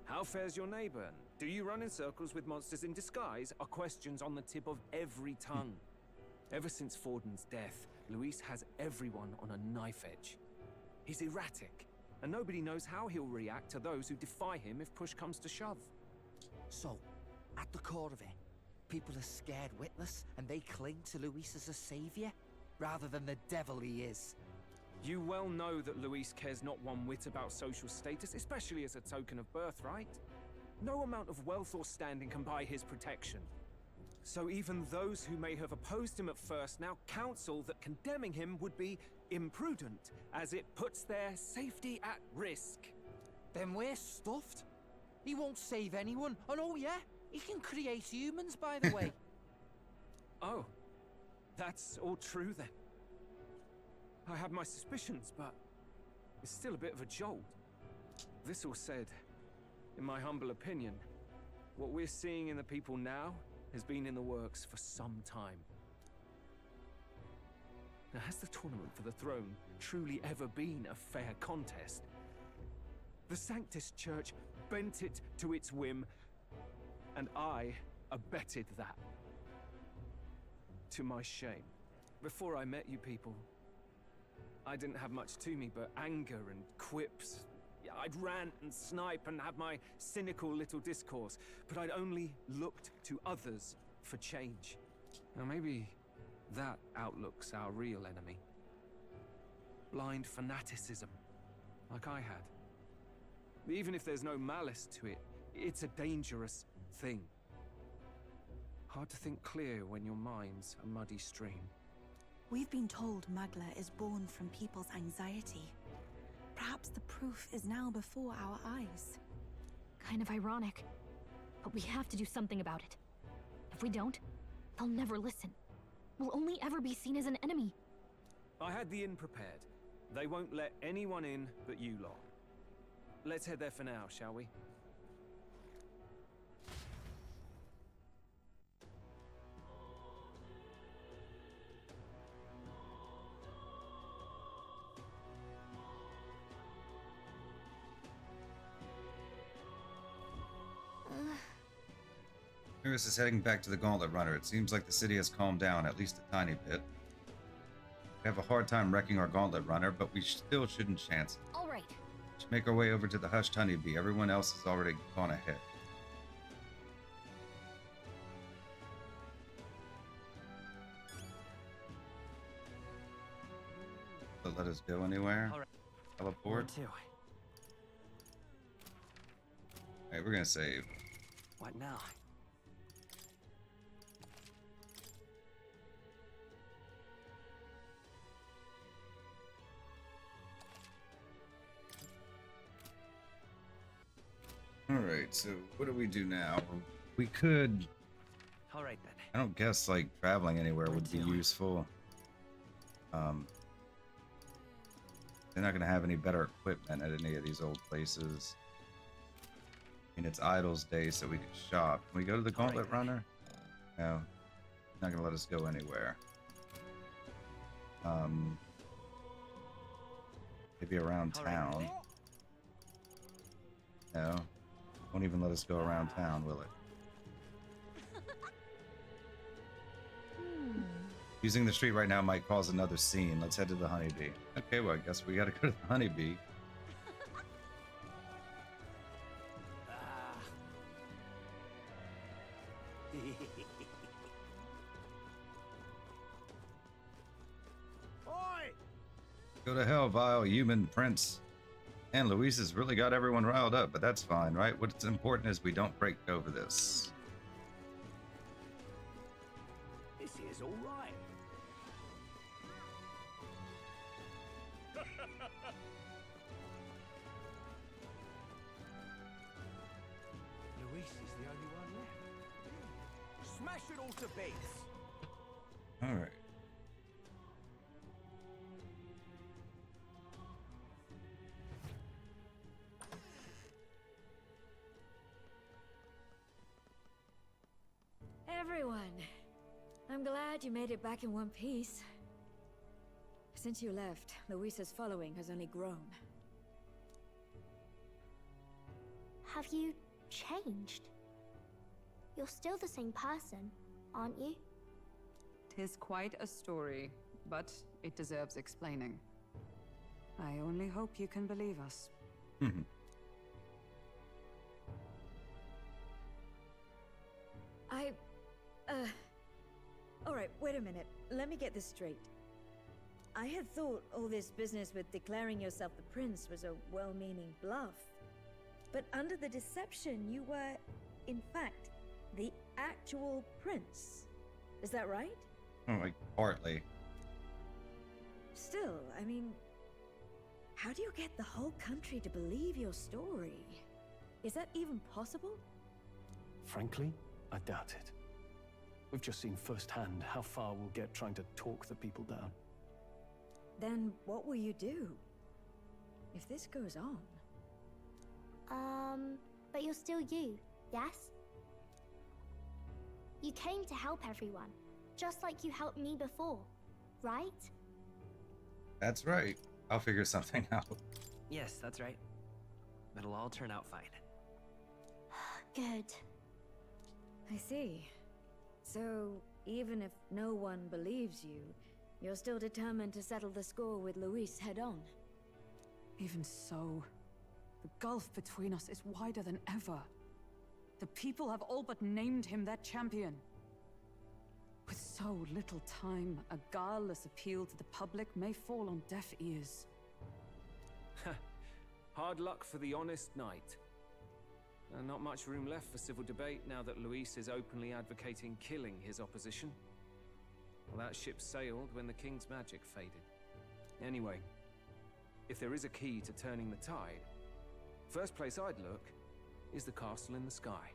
How fares your neighbor? Do you run in circles with monsters in disguise? Are questions on the tip of every tongue. Ever since Forden's death, Luis has everyone on a knife edge. He's erratic, and nobody knows how he'll react to those who defy him if push comes to shove. So, at the core of it, people are scared witless, and they cling to Luis as a savior, rather than the devil he is. You well know that Luis cares not one whit about social status, especially as a token of birthright. No amount of wealth or standing can buy his protection. So even those who may have opposed him at first now counsel that condemning him would be imprudent, as it puts their safety at risk. Then we're stuffed. He won't save anyone, and oh yeah, he can create humans, by the way. Oh, that's all true then. I have my suspicions, but it's still a bit of a jolt. This all said, in my humble opinion, what we're seeing in the people now has been in the works for some time. Now, has the tournament for the throne truly ever been a fair contest? The Sanctus Church bent it to its whim, and I abetted that. To my shame. Before I met you people, I didn't have much to me but anger and quips. I'd rant and snipe and have my cynical little discourse, but I'd only looked to others for change. Now maybe that outlook's our real enemy. Blind fanaticism, like I had. Even if there's no malice to it, It's a dangerous thing. Hard to think clear when your mind's a muddy stream. We've been told Magla is born from people's anxiety. Perhaps the proof is now before our eyes. Kind of ironic. But we have to do something about it. If we don't, they'll never listen. We'll only ever be seen as an enemy. I had the inn prepared. They won't let anyone in but you lot. Let's head there for now, shall we? Lewis is heading back to the Gauntlet Runner. It seems like the city has calmed down, at least a tiny bit. We have a hard time wrecking our Gauntlet Runner, but we still shouldn't chance it. All right. We should make our way over to the Hushed Honeybee. Everyone else has already gone ahead. But let us go anywhere. All right. Teleport. Alright, we're gonna save. What now? Alright, so what do we do now? We could... Alright then. I don't guess, like, traveling anywhere would be useful. They're not going to have any better equipment at any of these old places. I mean, it's Idle's Day, so we could shop. Can we go to the Gauntlet Runner? No. Not going to let us go anywhere. Maybe around town. No. Won't even let us go around town, will it? Using the street right now might cause another scene. Let's head to the Honeybee. Okay, well, I guess we gotta go to the Honeybee. Go to hell, vile human prince. And Luis has really got everyone riled up, but that's fine, right? What's important is we don't break over this. This is all right. Luis is the only one left. Smash it all to bits. All right. Everyone, I'm glad you made it back in one piece. Since you left, Luisa's following has only grown. Have you changed? You're still the same person, aren't you? 'Tis quite a story, but it deserves explaining. I only hope you can believe us. Alright, wait a minute. Let me get this straight. I had thought all this business with declaring yourself the prince was a well-meaning bluff. But under the deception, you were, in fact, the actual prince. Is that right? Oh, like, partly. Still, I mean, how do you get the whole country to believe your story? Is that even possible? Frankly, I doubt it. We've just seen firsthand how far we'll get trying to talk the people down. Then what will you do? If this goes on? But you're still you, yes? You came to help everyone, just like you helped me before, right? That's right. I'll figure something out. Yes, that's right. It'll all turn out fine. Good. I see. So, even if no one believes you, you're still determined to settle the score with Luis head-on? Even so, the gulf between us is wider than ever. The people have all but named him their champion. With so little time, a guileless appeal to the public may fall on deaf ears. Hard luck for the honest knight. And not much room left for civil debate now that Luis is openly advocating killing his opposition. Well, that ship sailed when the king's magic faded. Anyway, if there is a key to turning the tide, first place I'd look is the castle in the sky.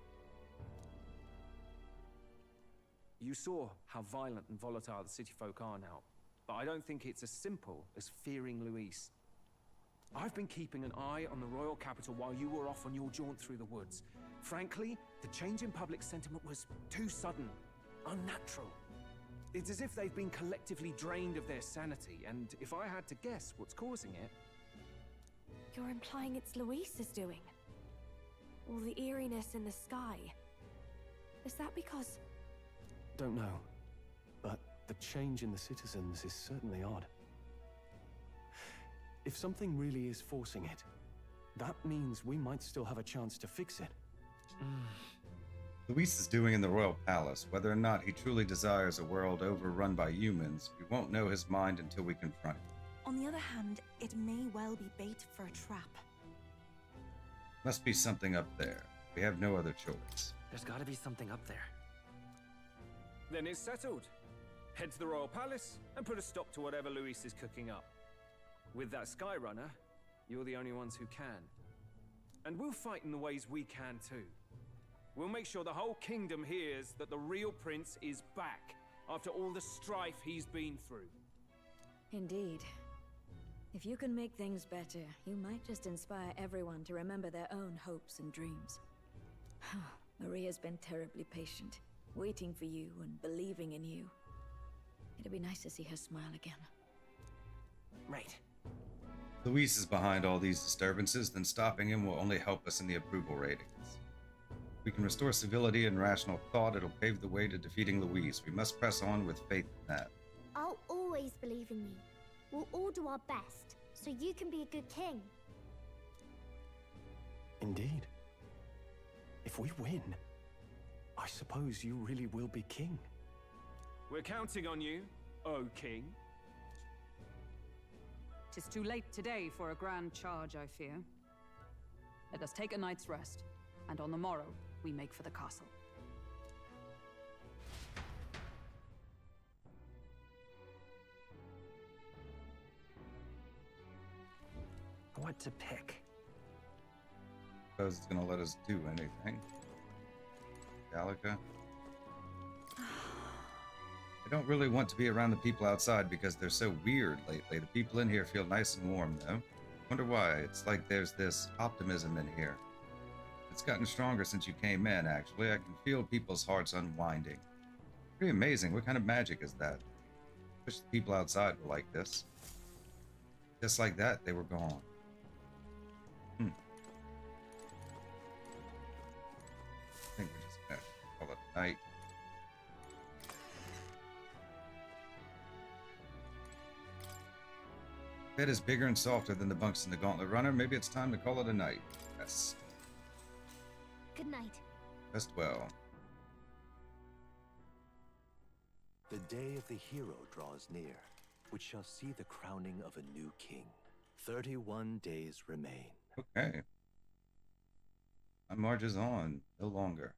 You saw how violent and volatile the city folk are now, but I don't think it's as simple as fearing Luis. I've been keeping an eye on the royal capital while you were off on your jaunt through the woods. Frankly, the change in public sentiment was too sudden, unnatural. It's as if they've been collectively drained of their sanity, and if I had to guess what's causing it... You're implying it's Luis's doing? All the eeriness in the sky. Is that because... Don't know, but the change in the citizens is certainly odd. If something really is forcing it, that means we might still have a chance to fix it. Luis is doing in the royal palace. Whether or not he truly desires a world overrun by humans, we won't know his mind until we confront him. On the other hand, it may well be bait for a trap. Must be something up there. We have no other choice. There's gotta be something up there. Then it's settled. Head to the royal palace and put a stop to whatever Luis is cooking up. With that Skyrunner, you're the only ones who can. And we'll fight in the ways we can too. We'll make sure the whole kingdom hears that the real prince is back after all the strife he's been through. Indeed. If you can make things better, you might just inspire everyone to remember their own hopes and dreams. Maria's been terribly patient, waiting for you and believing in you. It'd be nice to see her smile again. Right. Luis is behind all these disturbances, then stopping him will only help us in the approval ratings. If we can restore civility and rational thought, it'll pave the way to defeating Luis. We must press on with faith in that. I'll always believe in you. We'll all do our best, so you can be a good king. Indeed. If we win, I suppose you really will be king. We're counting on you, O king. 'Tis too late today for a grand charge, I fear. Let us take a night's rest, and on the morrow, we make for the castle. What to pick? Suppose it's gonna let us do anything. Gallica. I don't really want to be around the people outside because they're so weird lately. The people in here feel nice and warm, though. Wonder why. It's like there's this optimism in here. It's gotten stronger since you came in, actually. I can feel people's hearts unwinding. Pretty amazing. What kind of magic is that? I wish the people outside were like this. Just like that, they were gone. I think we're just gonna call it a night. Bed is bigger and softer than the bunks in the Gauntlet Runner. Maybe it's time to call it a night. Yes. Good night. Rest well. The day of the hero draws near, which shall see the crowning of a new king. 31 days remain. Okay. Time marches on. No longer.